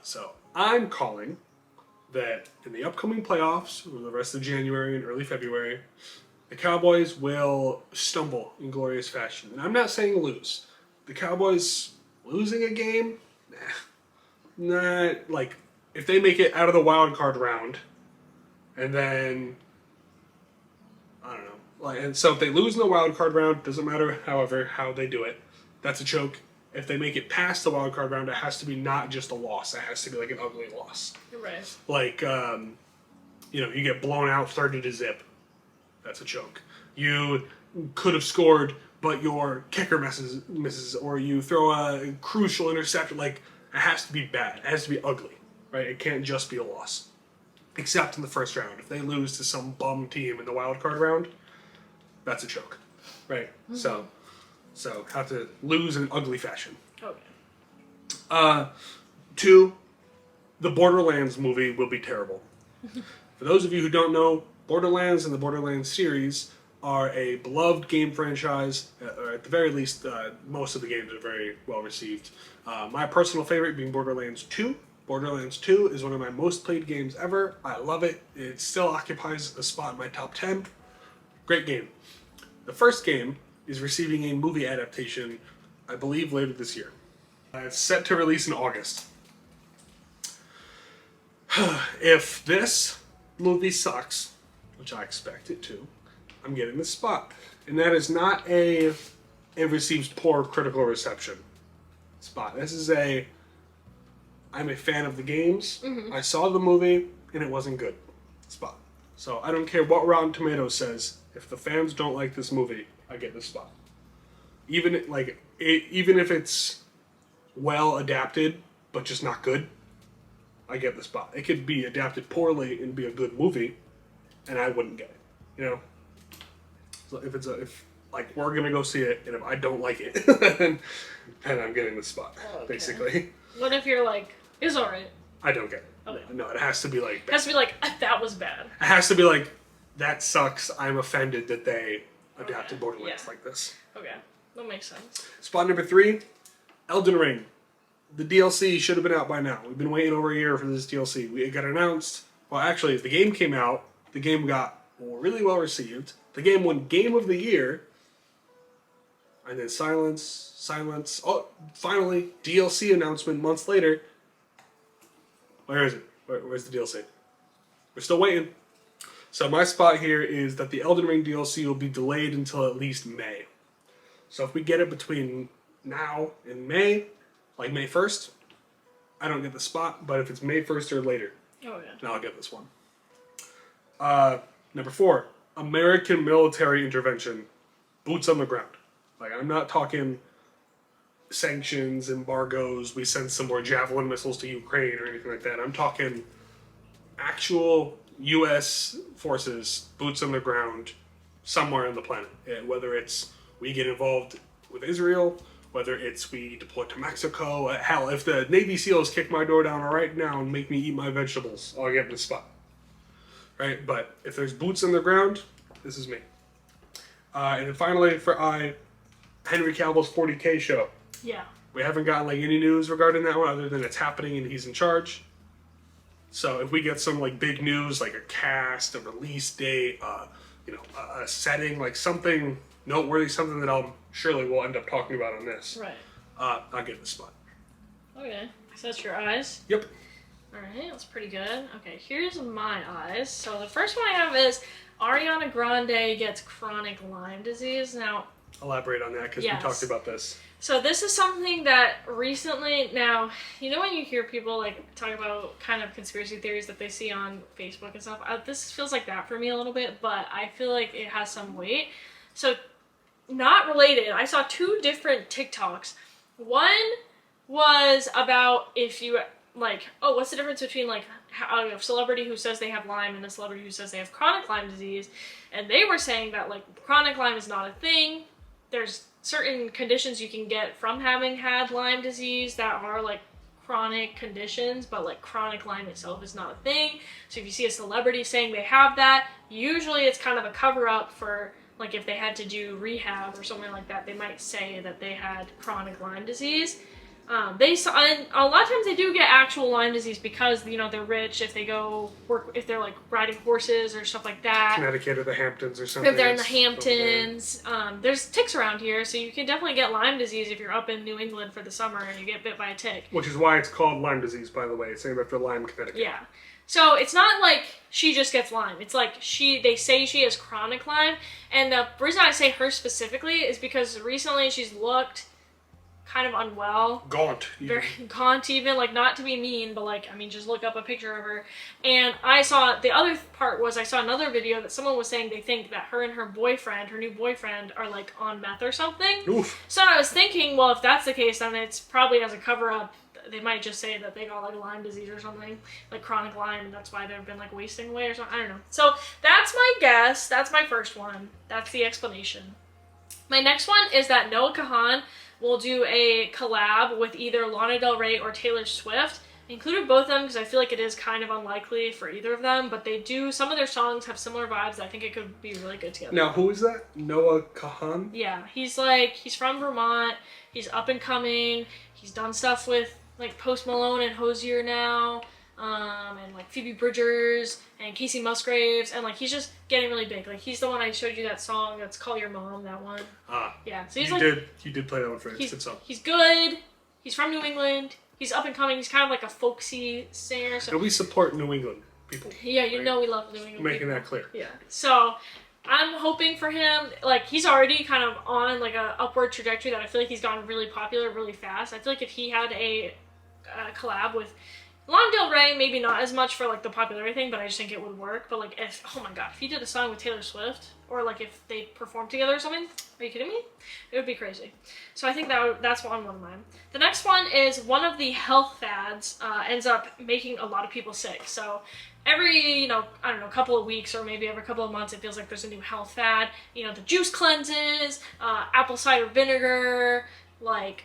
So I'm calling that in the upcoming playoffs, for the rest of January and early February, the Cowboys will stumble in glorious fashion. And I'm not saying lose. The Cowboys losing a game? Nah. Like, if they make it out of the wild card round, and then I don't know. And so if they lose in the wild card round, doesn't matter, however, how they do it, that's a choke. If they make it past the wild card round, it has to be not just a loss. It has to be like an ugly loss. Right. Like, you get blown out 30-0. That's a choke. You could have scored, but your kicker misses, or you throw a crucial interception. Like, it has to be bad. It has to be ugly, right? It can't just be a loss. Except in the first round. If they lose to some bum team in the wild card round, that's a choke, right? Mm-hmm. So have to lose in ugly fashion. Okay. 2, the Borderlands movie will be terrible. For those of you who don't know, Borderlands and the Borderlands series are a beloved game franchise, or at the very least, most of the games are very well received. My personal favorite being Borderlands 2. Borderlands 2 is one of my most played games ever. I love it. It still occupies a spot in my top 10. Great game. The first game is receiving a movie adaptation, I believe, later this year. It's set to release in August. If this movie sucks, which I expect it to, I'm getting this spot. And that is not it receives poor critical reception spot. This is I'm a fan of the games. Mm-hmm. I saw the movie, and it wasn't good spot. So I don't care what Rotten Tomatoes says. If the fans don't like this movie, I get this spot. Even if it's well adapted, but just not good, I get the spot. It could be adapted poorly and be a good movie, and I wouldn't get it. So if we're gonna go see it, and if I don't like it, then I'm getting the spot, basically. What if you're like, it's alright? I don't get it. Okay. No, it has to be like... It has to be like, that was bad. It has to be like, that sucks. I'm offended that they adapted Borderlands like this. Okay, that makes sense. Spot number 3, Elden Ring. The DLC should have been out by now. We've been waiting over a year for this DLC. It got announced. Well, actually, the game came out. The game got really well received. The game won Game of the Year. And then silence. Oh, finally, DLC announcement months later. Where is it? Where's the DLC? We're still waiting. So my spot here is that the Elden Ring DLC will be delayed until at least May. So if we get it between now and May, like May 1st, I don't get the spot. But if it's May 1st or later, then I'll get this one. Number 4, American military intervention. Boots on the ground. Like, I'm not talking sanctions, embargoes, we send some more Javelin missiles to Ukraine or anything like that. I'm talking actual U.S. forces, boots on the ground, somewhere on the planet. And whether it's we get involved with Israel, whether it's we deploy to Mexico, hell, if the Navy SEALs kick my door down right now and make me eat my vegetables, I'll get this spot. Right? But if there's boots on the ground, this is me. And then finally, for Henry Cavill's 40K show. Yeah. We haven't gotten any news regarding that one other than it's happening and he's in charge. So if we get some big news, like a cast, a release date, a setting, something noteworthy, something that surely we'll end up talking about on this. Right. I'll get the spot. Okay. So that's your eyes? Yep. Alright, that's pretty good. Okay, here's my eyes. So the first one I have is Ariana Grande gets chronic Lyme disease. Now, Elaborate on that, because we talked about this. So this is something that recently, now, you know when you hear people like talk about kind of conspiracy theories that they see on Facebook and stuff, this feels like that for me a little bit, but I feel like it has some weight. So, not related, I saw 2 different TikToks. One was about if you, like, oh, what's the difference between, like, a celebrity who says they have Lyme and a celebrity who says they have chronic Lyme disease, and they were saying that, like, chronic Lyme is not a thing. There's certain conditions you can get from having had Lyme disease that are like chronic conditions, but like chronic Lyme itself is not a thing. So if you see a celebrity saying they have that, usually it's kind of a cover up for like if they had to do rehab or something like that, they might say that they had chronic Lyme disease. And a lot of times they do get actual Lyme disease because, you know, they're rich, if they go work, if they're like riding horses or stuff like that. Connecticut or the Hamptons or something. If they're in the Hamptons. There's ticks around here, so you can definitely get Lyme disease if you're up in New England for the summer and you get bit by a tick. Which is why it's called Lyme disease, by the way. It's named after Lyme, Connecticut. Yeah. So it's not like she just gets Lyme. It's like they say she has chronic Lyme. And the reason I say her specifically is because recently she's looked kind of unwell. Gaunt. Very gaunt even, like not to be mean, but like, I mean, just look up a picture of her. And I saw, the other part was I saw another video that someone was saying they think that her and her boyfriend, her new boyfriend, are like on meth or something. Oof. So I was thinking, well, if that's the case, then it's probably as a cover up. They might just say that they got like Lyme disease or something, like chronic Lyme, and that's why they've been like wasting away or something. I don't know. So that's my guess. That's my first one. That's the explanation. My next one is that Noah Kahan will do a collab with either Lana Del Rey or Taylor Swift. I included both of them because I feel like it is kind of unlikely for either of them, but they do, some of their songs have similar vibes. I think it could be really good together. Now, who is that? Noah Kahan? Yeah, he's from Vermont. He's up and coming. He's done stuff with like Post Malone and Hozier now, and like Phoebe Bridgers and Casey Musgraves, and like he's just getting really big. Like he's the one I showed you that song that's Call Your Mom, that one. Ah. Yeah. So he's you did play that one for us. He's good song. He's good. He's from New England. He's up and coming. He's kind of like a folksy singer. So and we support New England people. Yeah, you know we love New England Making people. that clear. Yeah. So I'm hoping for him, like he's already kind of on like a upward trajectory that I feel like he's gotten really popular really fast. I feel like if he had a collab with Lana Del Rey, maybe not as much for like the popularity thing, but I just think it would work. But like if, oh my god, if he did a song with Taylor Swift, or like if they performed together or something, are you kidding me? It would be crazy. So I think that's one of mine. The next one is one of the health fads ends up making a lot of people sick. So every, I don't know, couple of weeks or maybe every couple of months, it feels like there's a new health fad. You know, the juice cleanses, apple cider vinegar, like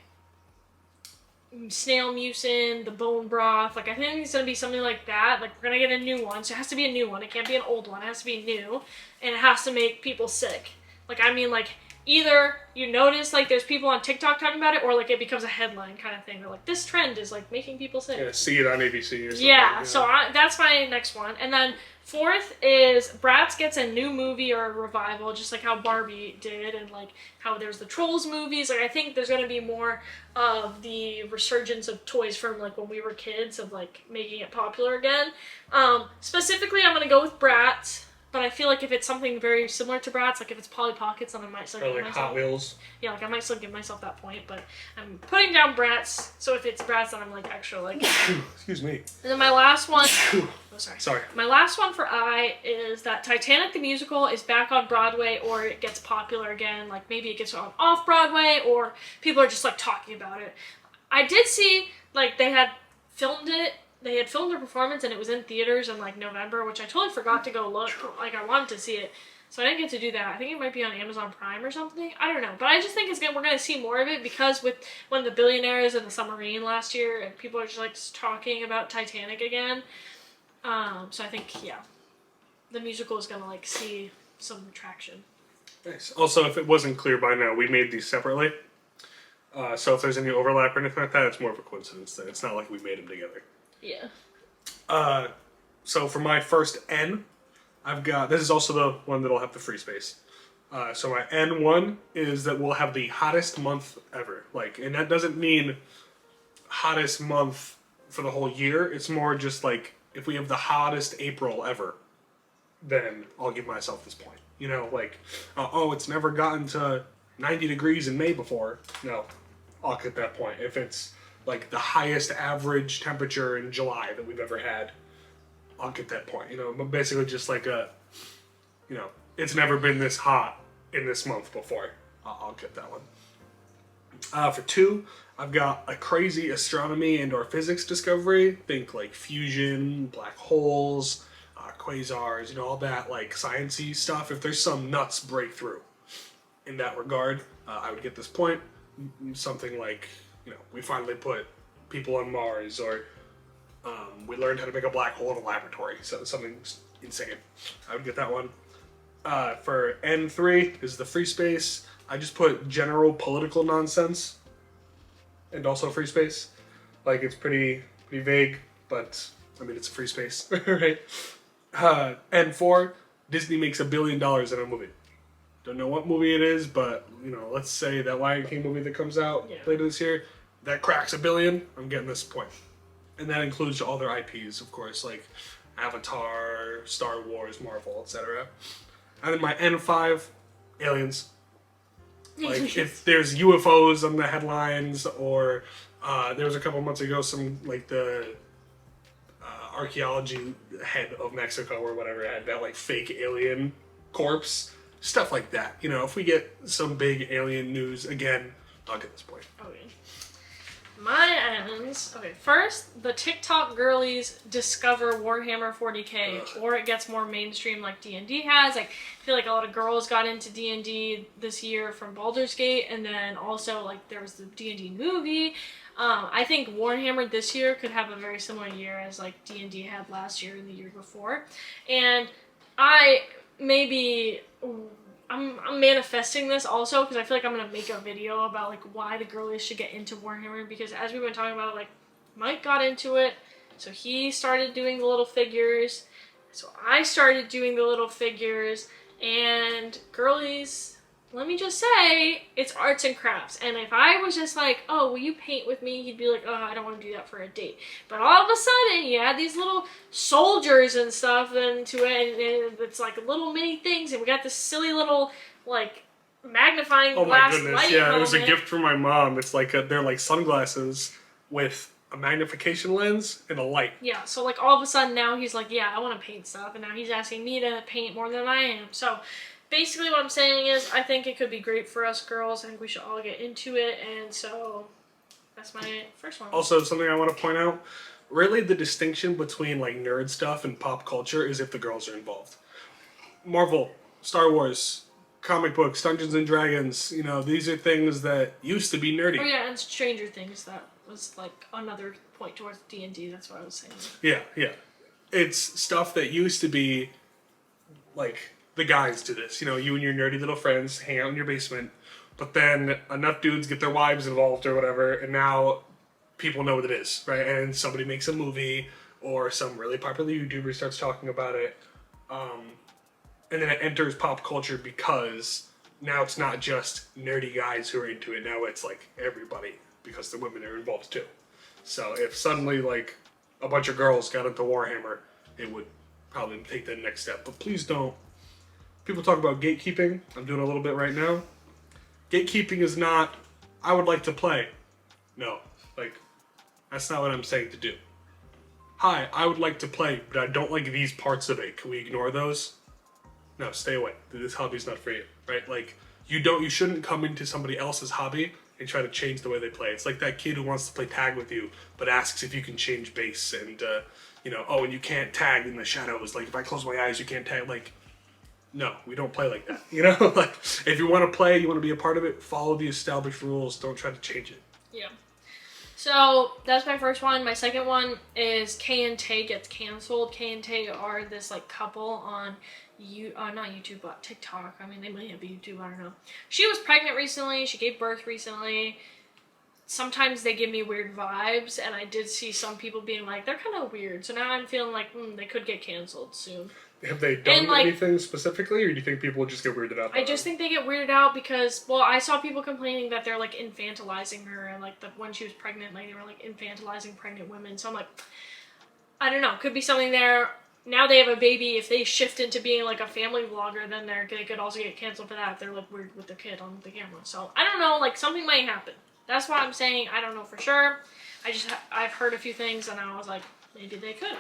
snail mucin, the bone broth. Like I think it's gonna be something like that. Like we're gonna get a new one, so it has to be a new one. It can't be an old one. It has to be new, and it has to make people sick. Like I mean, like either you notice like there's people on TikTok talking about it, or like it becomes a headline kind of thing. They're like, this trend is like making people sick. Yeah, see it on ABC or something. Yeah, so that's my next one. And then fourth is Bratz gets a new movie or a revival, just like how Barbie did, and like how there's the Trolls movies. Like I think there's gonna be more of the resurgence of toys from like when we were kids, of like making it popular again. Specifically, I'm gonna go with Bratz. But I feel like if it's something very similar to Bratz, like if it's Polly Pockets, then I might still give like myself... Hot Wheels. Yeah, like I might still give myself that point, but I'm putting down Bratz, so if it's Bratz, then I'm like extra like... Excuse me. And then my last one... oh, sorry. Sorry. My last one for I is that Titanic the musical is back on Broadway, or it gets popular again, like maybe it gets on off-Broadway, or people are just like talking about it. I did see, like, they had filmed it. They had filmed their performance and it was in theaters in like November, which I totally forgot to go look. Like I wanted to see it, so I didn't get to do that. I think it might be on Amazon Prime or something. I don't know, but I just think we're gonna see more of it because with one of the billionaires and the submarine last year, and people are just like talking about Titanic again. So I think the musical is gonna like see some traction. Nice. Also, if it wasn't clear by now, we made these separately. So if there's any overlap or anything like that, it's more of a coincidence. Then it's not like we made them together. Yeah. So for my first N, I've got, this is also the one that'll have the free space. So my N1 is that we'll have the hottest month ever. Like, and that doesn't mean hottest month for the whole year. It's more just like, if we have the hottest April ever, then I'll give myself this point. You know, like, oh, it's never gotten to 90 degrees in May before, no, I'll get that point. If it's like the highest average temperature in July that we've ever had, I'll get that point. You know, but basically just like it's never been this hot in this month before. I'll get that one. For 2, I've got a crazy astronomy and or physics discovery. Think like fusion, black holes, quasars, all that like sciencey stuff. If there's some nuts breakthrough in that regard, I would get this point. Something like, we finally put people on Mars, or we learned how to make a black hole in a laboratory. So something insane. I would get that one. For N3 is the free space. I just put general political nonsense and also free space. Like, it's pretty vague, but I mean, it's a free space, right? N4, Disney makes $1 billion in a movie. Don't know what movie it is, but let's say that Lion King movie that comes out later this year, that cracks $1 billion. I'm getting this point, and that includes all their IPs, of course, like Avatar, Star Wars, Marvel, etc. And then my N5, aliens. Like, if there's UFOs on the headlines, or there was a couple months ago some, like, the archaeology head of Mexico or whatever had that, like, fake alien corpse. Stuff like that. If we get some big alien news, again, I'll get this point. Okay. My ends. Okay, first, the TikTok girlies discover Warhammer 40k, or it gets more mainstream like D&D has. Like, I feel like a lot of girls got into D&D this year from Baldur's Gate, and then also, like, there was the D&D movie. I think Warhammer this year could have a very similar year as, like, D&D had last year and the year before. And I'm manifesting this also because I feel like I'm going to make a video about like why the girlies should get into Warhammer, because as we've been talking about, like, Mike got into it, so he started doing the little figures, so I started doing the little figures, and girlies, let me just say, it's arts and crafts. And if I was just like, oh, will you paint with me? He'd be like, oh, I don't want to do that for a date. But all of a sudden, you add these little soldiers and stuff into it, and it's like little mini things, and we got this silly little, like, magnifying glass light. Oh my goodness, yeah, it was a gift from my mom. It's like, they're like sunglasses with a magnification lens and a light. Yeah, so like all of a sudden now he's like, yeah, I want to paint stuff, and now he's asking me to paint more than I am. So basically what I'm saying is I think it could be great for us girls. I think we should all get into it, and so that's my first one. Also, something I want to point out, really the distinction between like nerd stuff and pop culture is if the girls are involved. Marvel, Star Wars, comic books, Dungeons and Dragons, these are things that used to be nerdy. Oh yeah, and Stranger Things, that was like another point towards D&D, that's what I was saying. Yeah. It's stuff that used to be like, the guys do this. You and your nerdy little friends hang out in your basement, but then enough dudes get their wives involved or whatever, and now people know what it is, right? And somebody makes a movie, or some really popular YouTuber starts talking about it, and then it enters pop culture because now it's not just nerdy guys who are into it. Now it's like everybody, because the women are involved too. So if suddenly like a bunch of girls got into Warhammer, it would probably take the next step. But please don't. People talk about gatekeeping. I'm doing a little bit right now. Gatekeeping is not, I would like to play. No, like, that's not what I'm saying to do. Hi, I would like to play, but I don't like these parts of it. Can we ignore those? No, stay away. This hobby's not for you, right? Like, you shouldn't come into somebody else's hobby and try to change the way they play. It's like that kid who wants to play tag with you, but asks if you can change base, and, and you can't tag in the shadows. Like, if I close my eyes, you can't tag. Like, no, we don't play like that. Like, if you want to play, you want to be a part of it, follow the established rules. Don't try to change it. Yeah. So that's my first one. My second one is Kay and Tay gets canceled. Kay and Tay are this like couple on not YouTube, but TikTok. I mean, they might have YouTube, I don't know. She was pregnant recently. She gave birth recently. Sometimes they give me weird vibes, and I did see some people being like, they're kind of weird. So now I'm feeling like they could get canceled soon. Have they done anything specifically, or do you think people would just get weirded out? I just think they get weirded out because, well, I saw people complaining that they're like infantilizing her, and like when she was pregnant, like they were like infantilizing pregnant women. So I'm like, I don't know, could be something there. now they have a baby. If they shift into being like a family vlogger, then they could also get canceled for that if they're like weird with their kid on the camera. So I don't know, like something might happen. That's why I'm saying I don't know for sure. I've heard a few things and I was like, maybe they could.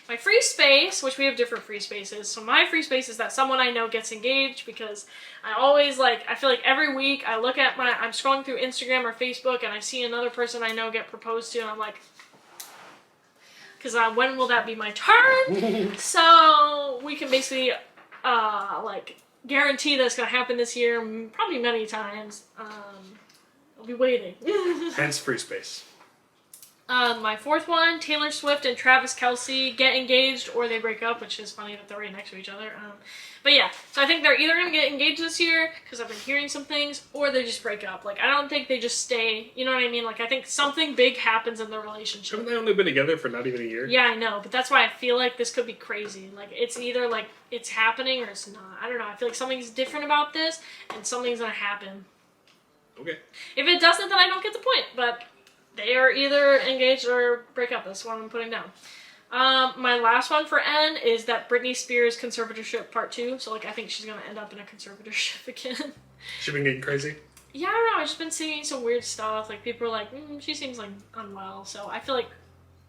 My free space, which we have different free spaces. So my free space is that someone I know gets engaged, because I always I feel like every week I look at I'm scrolling through Instagram or Facebook and I see another person I know get proposed to and I'm like, because when will that be my turn? So we can basically guarantee that's going to happen this year, probably many times. I'll be waiting. Hence free space. My fourth one, Taylor Swift and Travis Kelce get engaged or they break up, which is funny that they're right next to each other. But yeah, so I think they're either going to get engaged this year, because I've been hearing some things, or they just break up. Like, I don't think they just stay, you know what I mean? Like, I think something big happens in their relationship. Haven't they only been together for not even a year? Yeah, I know, but that's why I feel like this could be crazy. Like, it's either, like, it's happening or it's not. I don't know. I feel like something's different about this, and something's going to happen. Okay. If it doesn't, then I don't get the point, but they are either engaged or break up. That's what I'm putting down. My last one for N is that Britney Spears conservatorship part 2. So, like, I think she's going to end up in a conservatorship again. She been getting crazy? Yeah, I don't know. I've just been seeing some weird stuff. Like, people are like, she seems, like, unwell. So, I feel like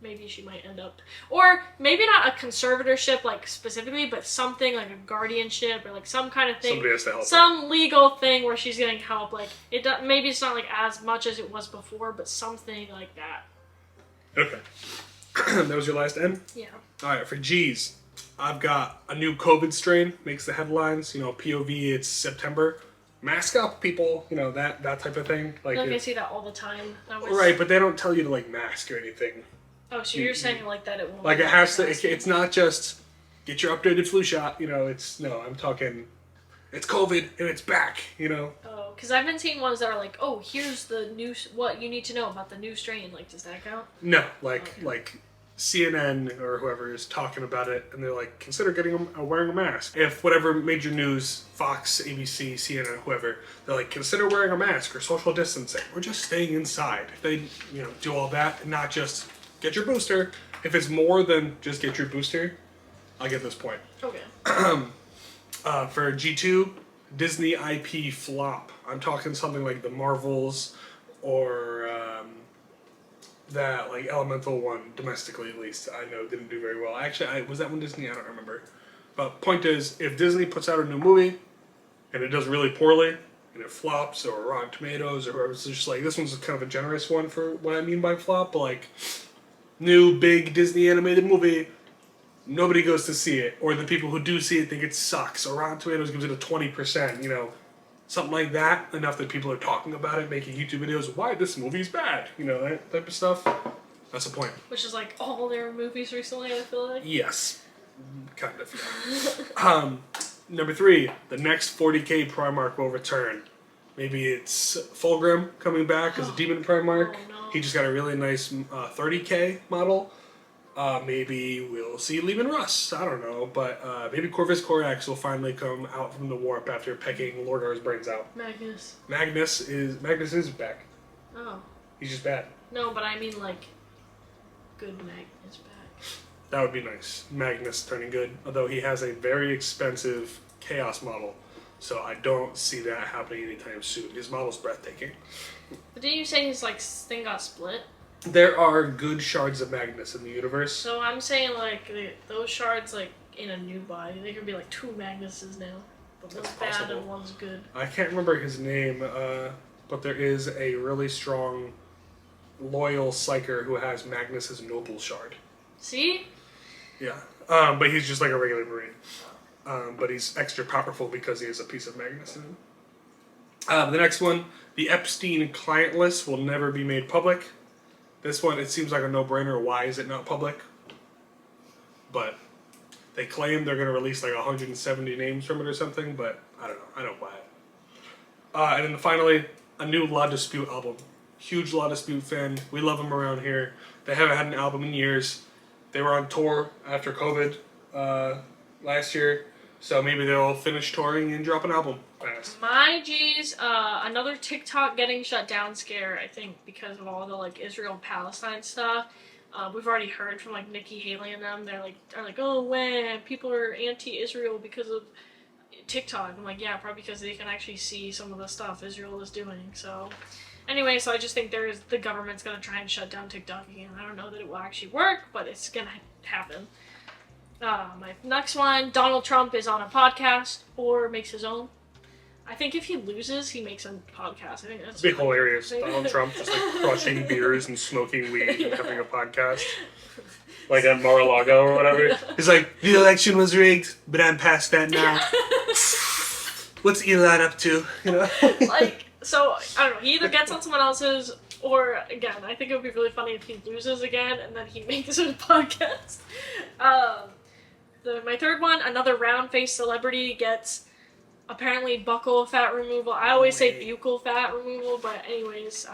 maybe she might end up. Or maybe not a conservatorship, like, specifically, but something like a guardianship or, like, some kind of thing. Somebody has to help some her. Legal thing where she's getting help. Like, maybe it's not, like, as much as it was before, but something like that. Okay. That was your last N? Yeah. Alright, for G's, I've got a new COVID strain, makes the headlines, POV, it's September. Mask up, people, that type of thing. Like I see that all the time. Right, but they don't tell you to, mask or anything. Oh, so you're saying that it won't... Like, it has to, it's not just, get your updated flu shot, I'm talking, it's COVID and it's back, Oh, because I've been seeing ones that are like, oh, here's the new, what you need to know about the new strain. Like, does that count? No, like CNN or whoever is talking about it, and they're like, consider wearing a mask. If whatever major news, Fox, ABC, CNN, whoever, they're like, consider wearing a mask or social distancing or just staying inside. If they, do all that and not just get your booster. If it's more than just get your booster, I'll get this point. Okay. For G2, Disney IP flop. I'm talking something like the Marvels or that Elemental one, domestically at least, I know didn't do very well. Actually, was that one Disney? I don't remember. But point is, if Disney puts out a new movie and it does really poorly and it flops, or Rotten Tomatoes, or whoever, it's just this one's kind of a generous one for what I mean by flop, but new big Disney animated movie, nobody goes to see it, or the people who do see it think it sucks, or Rotten Tomatoes gives it a 20%, something like that, enough that people are talking about it, making YouTube videos, why this movie's bad, that type of stuff. That's the point. Which is all their movies recently, I feel like. Yes. Kind of. Number 3, the next 40K Primarch will return. Maybe it's Fulgrim coming back as a Demon Primarch. Oh, no. He just got a really nice 30K model. Maybe we'll see Lehman Russ. I don't know. But maybe Corvus Corax will finally come out from the warp after pecking Lordar's brains out. Magnus is back. Oh. He's just bad. No, but I mean good Magnus back. That would be nice. Magnus turning good. Although he has a very expensive Chaos model. So I don't see that happening anytime soon. His model's breathtaking. But didn't you say his thing got split? There are good shards of Magnus in the universe. So I'm saying those shards in a new body, they could be 2 Magnuses now. But one's bad and one's good. I can't remember his name, but there is a really strong, loyal Psyker who has Magnus's Noble shard. See? Yeah. But he's just like a regular Marine. But he's extra powerful because he has a piece of Magnus in him. The next one, the Epstein client list will never be made public. This one, it seems like a no-brainer. Why is it not public? But they claim they're going to release 170 names from it or something, but I don't know. I don't buy it. And then finally, a new La Dispute album. Huge La Dispute fan. We love them around here. They haven't had an album in years. They were on tour after COVID last year, so maybe they'll finish touring and drop an album fast. My G's, another TikTok getting shut down scare, I think, because of all the Israel-Palestine stuff. We've already heard from like Nikki Haley and them. Are like, oh man, people are anti-Israel because of TikTok. I'm like, yeah, probably because they can actually see some of the stuff Israel is doing. So anyway, so I just think the government's gonna try and shut down TikTok again. I don't know that it will actually work, but it's gonna happen. My next one, Donald Trump is on a podcast or makes his own. I think if he loses, he makes a podcast. I think that's be hilarious. Donald Trump just like crushing beers and smoking weed and having a podcast. Like at Mar-a-Lago or whatever. He's like, the election was rigged, but I'm past that now. What's Elon up to? You know? Like, so, I don't know, he either gets on someone else's, or, again, I think it would be really funny if he loses again, and then he makes a podcast. My third one, another round-faced celebrity gets, apparently, buccal fat removal. I always say buccal fat removal, but anyways,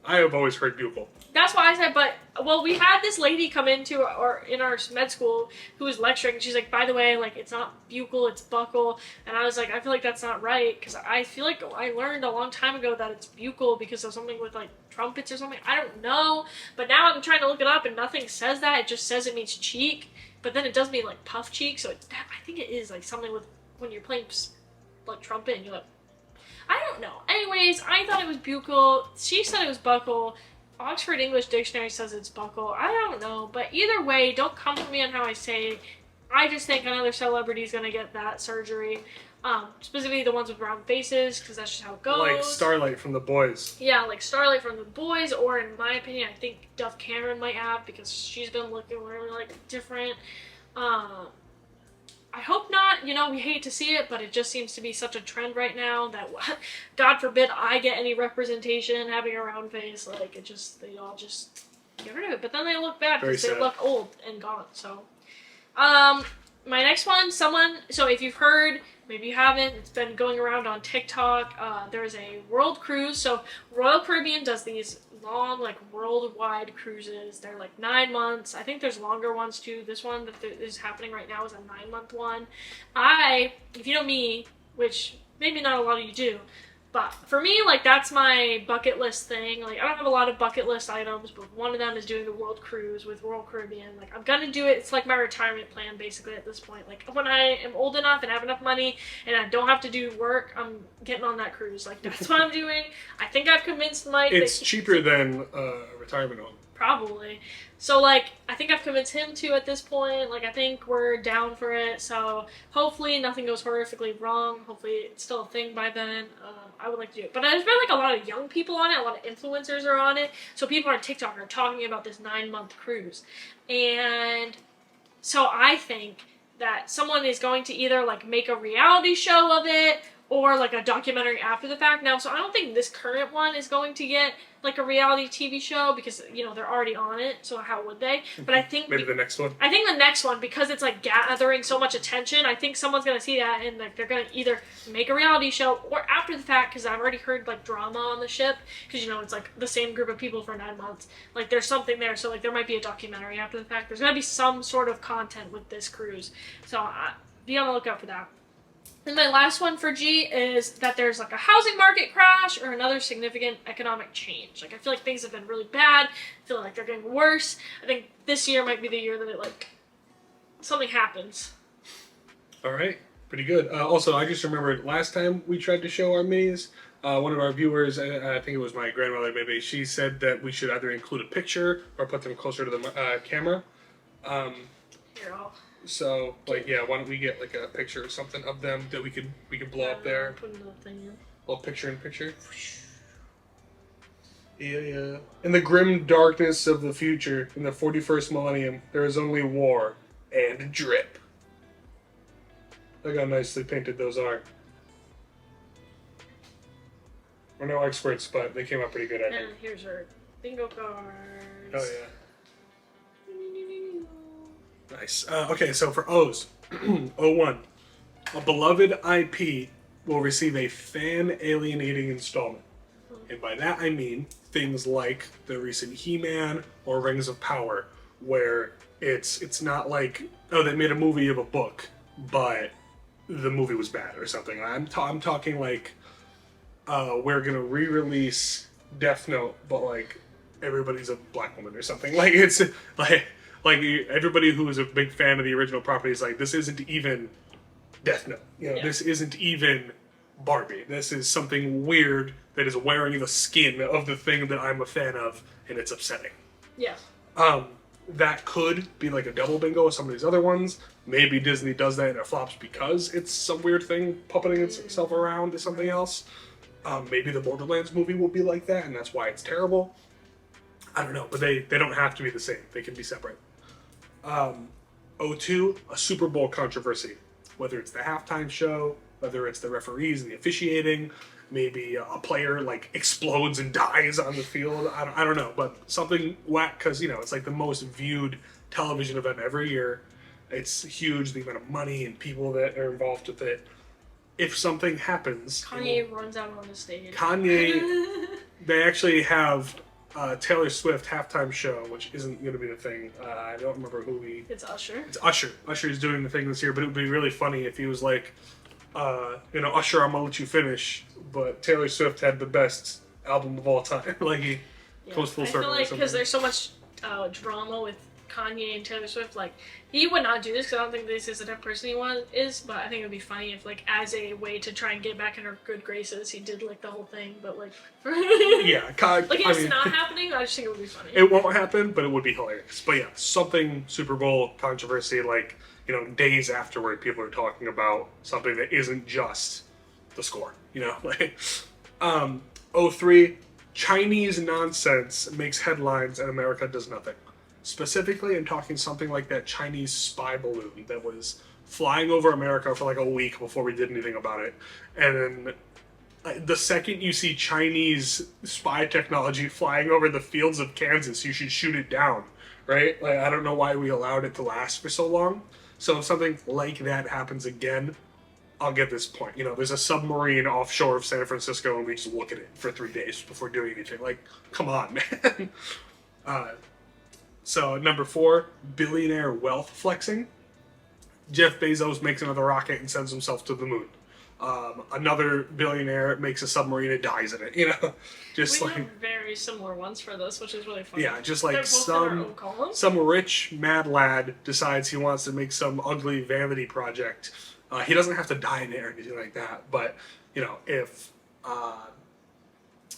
I have always heard buccal. That's why I said, but, well, we had this lady come in our med school who was lecturing, and she's like, by the way, like, it's not buccal, it's buccal, and I was like, I feel like that's not right, because I feel like I learned a long time ago that it's buccal because of something with, like, trumpets or something, I don't know, but now I'm trying to look it up, and nothing says that, it just says it means cheek, but then it does mean, like, puff cheek, so I think it is, like, something with, when you're playing, like, trumpet, and you're like, I don't know. Anyways, I thought it was buccal, she said it was buccal, Oxford English Dictionary says it's buccal. I don't know, but either way, don't come for me on how I say it. I just think another celebrity is going to get that surgery. Specifically the ones with round faces, because that's just how it goes. Like Starlight from The Boys. Yeah, like Starlight from The Boys, or in my opinion, I think Dove Cameron might have, because she's been looking really, like, different. I hope not, you know, we hate to see it, but it just seems to be such a trend right now that, God forbid I get any representation having a round face, like, they all just get rid of it, but then they look bad because they look old and gone, so. My next one, so if you've heard, maybe you haven't, it's been going around on TikTok, there's a world cruise, so Royal Caribbean does these long, like, worldwide cruises. They're like 9 months. I think there's longer ones too. This one that is happening right now is a 9-month one. If you know me, which maybe not a lot of you do, but for me, like, that's my bucket list thing. Like, I don't have a lot of bucket list items, but one of them is doing the world cruise with Royal Caribbean. Like, I'm gonna do it. It's like my retirement plan, basically, at this point. Like, when I am old enough and have enough money and I don't have to do work, I'm getting on that cruise. Like, that's what I'm doing. I think I've convinced Mike. It's cheaper than a retirement home. Probably. So, like, I think I've convinced him to at this point. Like, I think we're down for it. So, hopefully nothing goes horrifically wrong. Hopefully it's still a thing by then. I would like to do it. But there's been, like, a lot of young people on it. A lot of influencers are on it. So, people on TikTok are talking about this 9-month cruise. And so, I think that someone is going to either, like, make a reality show of it or, like, a documentary after the fact. Now, so I don't think this current one is going to get, like, a reality TV show because, you know, they're already on it, so how would they? But I think... Maybe the next one? I think the next one, because it's, like, gathering so much attention, I think someone's going to see that and, like, they're going to either make a reality show or after the fact, because I've already heard, like, drama on the ship, because, you know, it's, like, the same group of people for 9 months. Like, there's something there, so, like, there might be a documentary after the fact. There's going to be some sort of content with this cruise. So, be on the lookout for that. And my last one for G is that there's, like, a housing market crash or another significant economic change. Like, I feel like things have been really bad. I feel like they're getting worse. I think this year might be the year that it, like, something happens. All right. Pretty good. Also, I just remembered last time we tried to show our minis, one of our viewers, I think it was my grandmother maybe, she said that we should either include a picture or put them closer to the camera. Here, So, like, yeah, why don't we get, like, a picture or something of them that we could blow up there. Put another thing in. A little picture-in-picture. Yeah. In the grim darkness of the future, in the 41st millennium, there is only war and drip. Look how nicely painted those are. We're no experts, but they came out pretty good at it. And here's our bingo cards. Oh, yeah. Nice. Okay, so for O's, 01, a beloved IP will receive a fan-alienating installment. And by that I mean things like the recent He-Man or Rings of Power, where it's not like, oh, they made a movie of a book, but the movie was bad or something. I'm talking like, we're going to re-release Death Note, but like, everybody's a black woman or something. Like it's like everybody who is a big fan of the original property is like, this isn't even Death Note. You know, this isn't even Barbie. This is something weird that is wearing the skin of the thing that I'm a fan of, and it's upsetting. Yeah. That could be like a double bingo with some of these other ones. Maybe Disney does that and it flops because it's some weird thing puppeting itself around to something else. Maybe the Borderlands movie will be like that, and that's why it's terrible. I don't know, but they don't have to be the same. They can be separate. O2, a Super Bowl controversy. Whether it's the halftime show, whether it's the referees and the officiating, maybe a player like explodes and dies on the field. I don't know, but something whack because, you know, it's like the most viewed television event every year. It's huge, the amount of money and people that are involved with it. If something happens... Kanye runs out on the stage. Kanye... They actually have Taylor Swift halftime show, which isn't going to be the thing. I don't remember who he... It's Usher. It's Usher. Usher is doing the thing this year, but it would be really funny if he was like, you know, Usher, I'm going to let you finish, but Taylor Swift had the best album of all time. Like, he goes full circle. I feel like because there's so much drama with Kanye and Taylor Swift, like, he would not do this because I don't think this is the type of person he is, but I think it would be funny if, like, as a way to try and get back in her good graces, he did, like, the whole thing, but, like... yeah. Like, it's not happening, I just think it would be funny. It won't happen, but it would be hilarious. But yeah, something Super Bowl controversy, like, you know, days afterward, people are talking about something that isn't just the score, you know? Like, 03, Chinese nonsense makes headlines and America does nothing. Specifically, I'm talking something like that Chinese spy balloon that was flying over America for like a week before we did anything about it. And then the second you see Chinese spy technology flying over the fields of Kansas, you should shoot it down, right? Like, I don't know why we allowed it to last for so long. So if something like that happens again, I'll get this point. You know, there's a submarine offshore of San Francisco and we just look at it for 3 days before doing anything. Like, come on, man. So, number 4, billionaire wealth flexing. Jeff Bezos makes another rocket and sends himself to the moon. Another billionaire makes a submarine and dies in it, you know? Just we like have very similar ones for this, which is really funny. yeah, just like some rich mad lad decides he wants to make some ugly vanity project. He doesn't have to die in it or anything like that, but, you know, if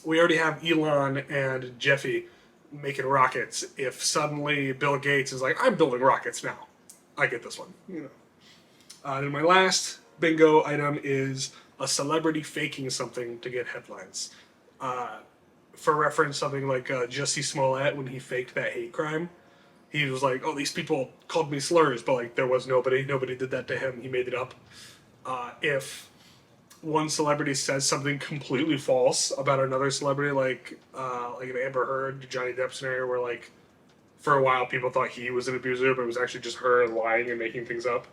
we already have Elon and Jeffy making rockets, if suddenly Bill Gates is like, I'm building rockets now, I get this one, you know. And my last bingo item is a celebrity faking something to get headlines. For reference, something like Jussie Smollett, when he faked that hate crime, he was like, oh, these people called me slurs, but like there was nobody did that to him, he made it up. If one celebrity says something completely false about another celebrity, like an Amber Heard, Johnny Depp scenario, where like for a while people thought he was an abuser, but it was actually just her lying and making things up.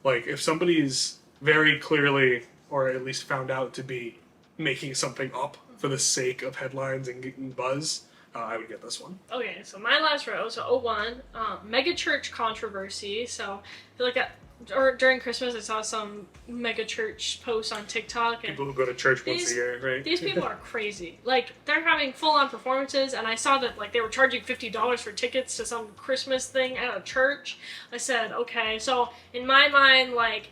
Like if somebody's very clearly, or at least found out to be making something up for the sake of headlines and getting buzz, I would get this one. Okay, so my last row, so 01, mega church controversy. So I feel like during Christmas, I saw some mega church posts on TikTok. And people who go to church once a year, right? These people are crazy. Like, they're having full-on performances, and I saw that, like, they were charging $50 for tickets to some Christmas thing at a church. I said, okay, so in my mind, like,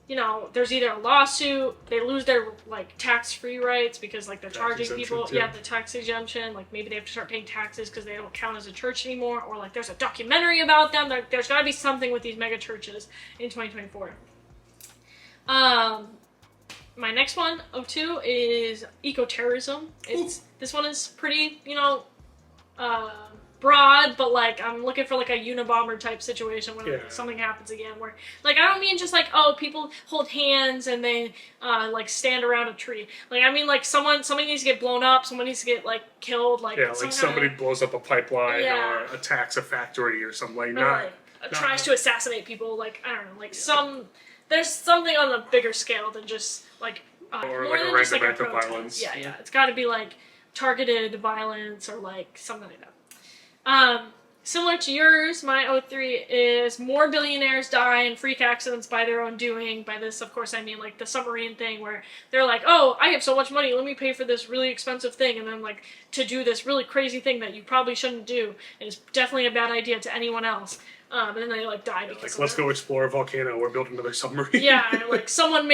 you know, there's either a lawsuit, they lose their, like, tax-free rights because, like, they're charging people, the tax exemption, like, maybe they have to start paying taxes because they don't count as a church anymore, or, like, there's a documentary about them. There's got to be something with these mega churches in 2024. My next one, 02, is eco-terrorism. This one is pretty, you know, broad, but like I'm looking for like a Unabomber type situation where like, something happens again where like I don't mean just like, oh, people hold hands and they like stand around a tree. Like I mean like somebody needs to get blown up, someone needs to get like killed, like like somebody blows up a pipeline or attacks a factory or something like that. Tries to assassinate people, like I don't know, like there's something on a bigger scale than just like or more like than a just, random like, act of violence. It's got to be like targeted violence or like something like that. similar to yours, my O3 is more billionaires die in freak accidents by their own doing. By this, of course, I mean like the submarine thing where they're like, oh, I have so much money, let me pay for this really expensive thing, and then like to do this really crazy thing that you probably shouldn't do, and it's definitely a bad idea to anyone else. And then they like die because like, let's go explore a volcano or build another submarine. Yeah, like someone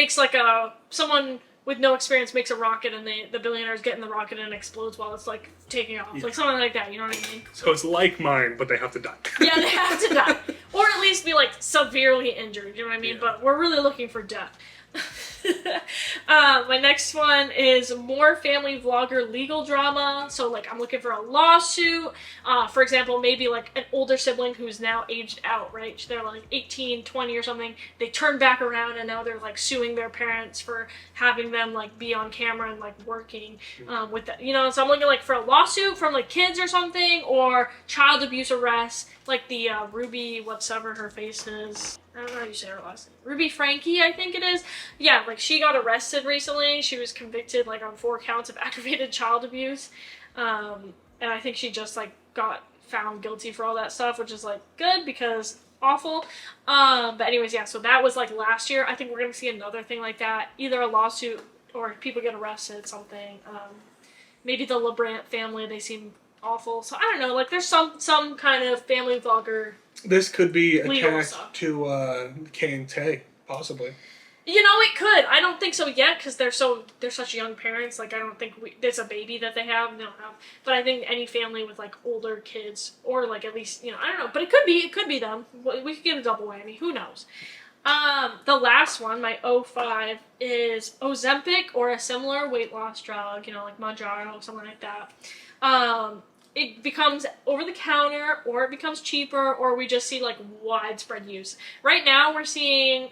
with no experience makes a rocket, and the billionaires get in the rocket and it explodes while it's like taking off, like something like that. You know what I mean? So it's like mine, but they have to die. Yeah, they have to die, or at least be like severely injured. You know what I mean? Yeah. But we're really looking for death. My next one is more family vlogger legal drama. So like I'm looking for a lawsuit. For example, maybe like an older sibling who's now aged out, right? They're like 18, 20 or something. They turn back around and now they're like suing their parents for having them like be on camera and like working with that. You know, so I'm looking like for a lawsuit from like kids or something, or child abuse arrests, like the Ruby whatever her face is. I don't know how you say her last name. Ruby Frankie, I think it is. Yeah, like she got arrested recently. She was convicted like on 4 counts of aggravated child abuse. And I think she just like got found guilty for all that stuff, which is like good because awful. But anyways, yeah, so that was like last year. I think we're going to see another thing like that. Either a lawsuit or people get arrested, something. Maybe the LeBrant family, they seem awful. So I don't know, like there's some kind of family vlogger. This could be attached to Kay and Tay, possibly. You know, it could. I don't think so yet because they're such young parents. Like I don't think there's a baby that they have. They don't have. But I think any family with like older kids or like at least I don't know. But it could be them. We could get a double whammy. Who knows? The last one, my O5, is Ozempic or a similar weight loss drug. Like Mounjaro, something like that. It becomes over the counter, or it becomes cheaper, or we just see like widespread use. Right now we're seeing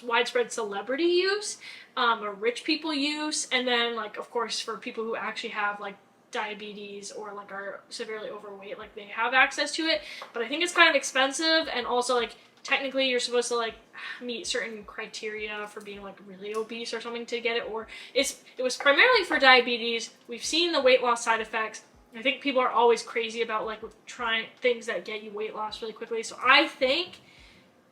widespread celebrity use, or rich people use, and then like of course for people who actually have like diabetes or like are severely overweight, like they have access to it. But I think it's kind of expensive, and also like technically you're supposed to like meet certain criteria for being like really obese or something to get it, or it was primarily for diabetes. We've seen the weight loss side effects. I think people are always crazy about like trying things that get you weight loss really quickly. So I think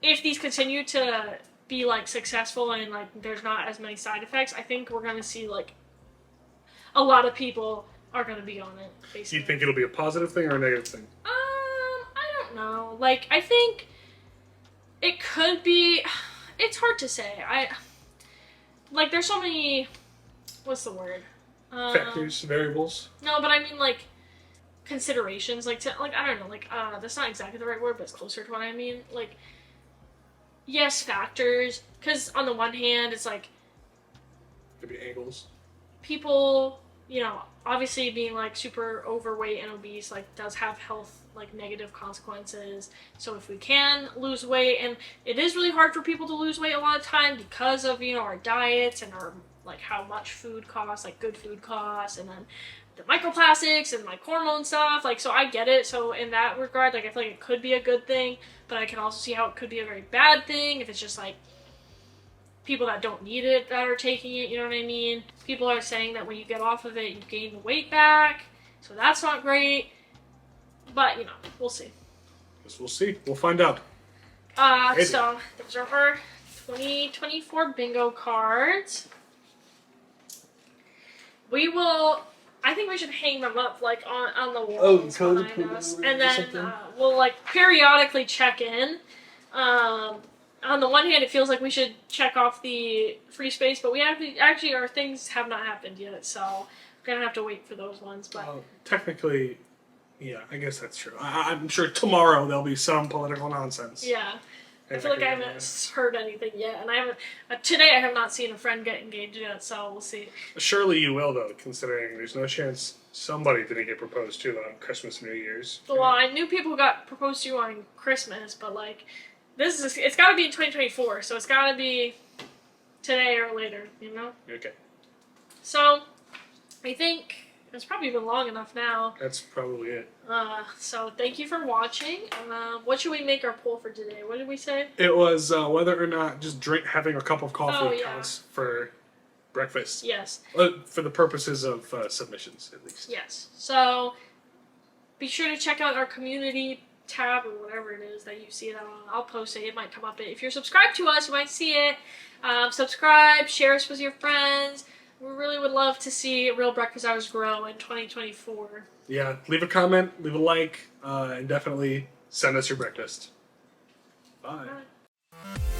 if these continue to be like successful and like there's not as many side effects, I think we're gonna see like a lot of people are gonna be on it. Basically. You think it'll be a positive thing or a negative thing? I don't know. Like I think it could be. It's hard to say. Like there's so many. What's the word? Factors, variables. No, but I mean like considerations. Like I don't know. Like that's not exactly the right word, but it's closer to what I mean. Like yes, factors. Because on the one hand, it's like maybe angles. People, obviously being like super overweight and obese like does have health like negative consequences. So if we can lose weight, and it is really hard for people to lose weight a lot of time because of our diets and our like how much food costs, like good food costs, and then the microplastics and like hormone stuff. Like, so I get it. So in that regard, like I feel like it could be a good thing, but I can also see how it could be a very bad thing if it's just like people that don't need it that are taking it. You know what I mean? People are saying that when you get off of it, you gain the weight back. So that's not great. But we'll see. Guess we'll see. We'll find out. So those are our 2024 bingo cards. I think we should hang them up like on the walls behind us, and then we'll like periodically check in. On the one hand, it feels like we should check off the free space, but we actually our things have not happened yet, so we're gonna have to wait for those ones. But technically, yeah, I guess that's true. I'm sure tomorrow there'll be some political nonsense. Yeah. I feel like I haven't heard anything yet, and today I have not seen a friend get engaged yet, so we'll see. Surely you will, though, considering there's no chance somebody didn't get proposed to on Christmas and New Year's. Well, I knew people who got proposed to on Christmas, but like, it's got to be in 2024, so it's got to be today or later, Okay. So, I think it's probably been long enough now. That's probably it. So thank you for watching. What should we make our poll for today? What did we say? It was whether or not just having a cup of coffee counts for breakfast. Yes. For the purposes of submissions, at least. Yes. So be sure to check out our community tab or whatever it is that you see it on. I'll post it. It might come up. If you're subscribed to us, you might see it. Subscribe, share us with your friends. We really would love to see Real Breakfast Hours grow in 2024. Yeah, leave a comment, leave a like, and definitely send us your breakfast. Bye. Bye.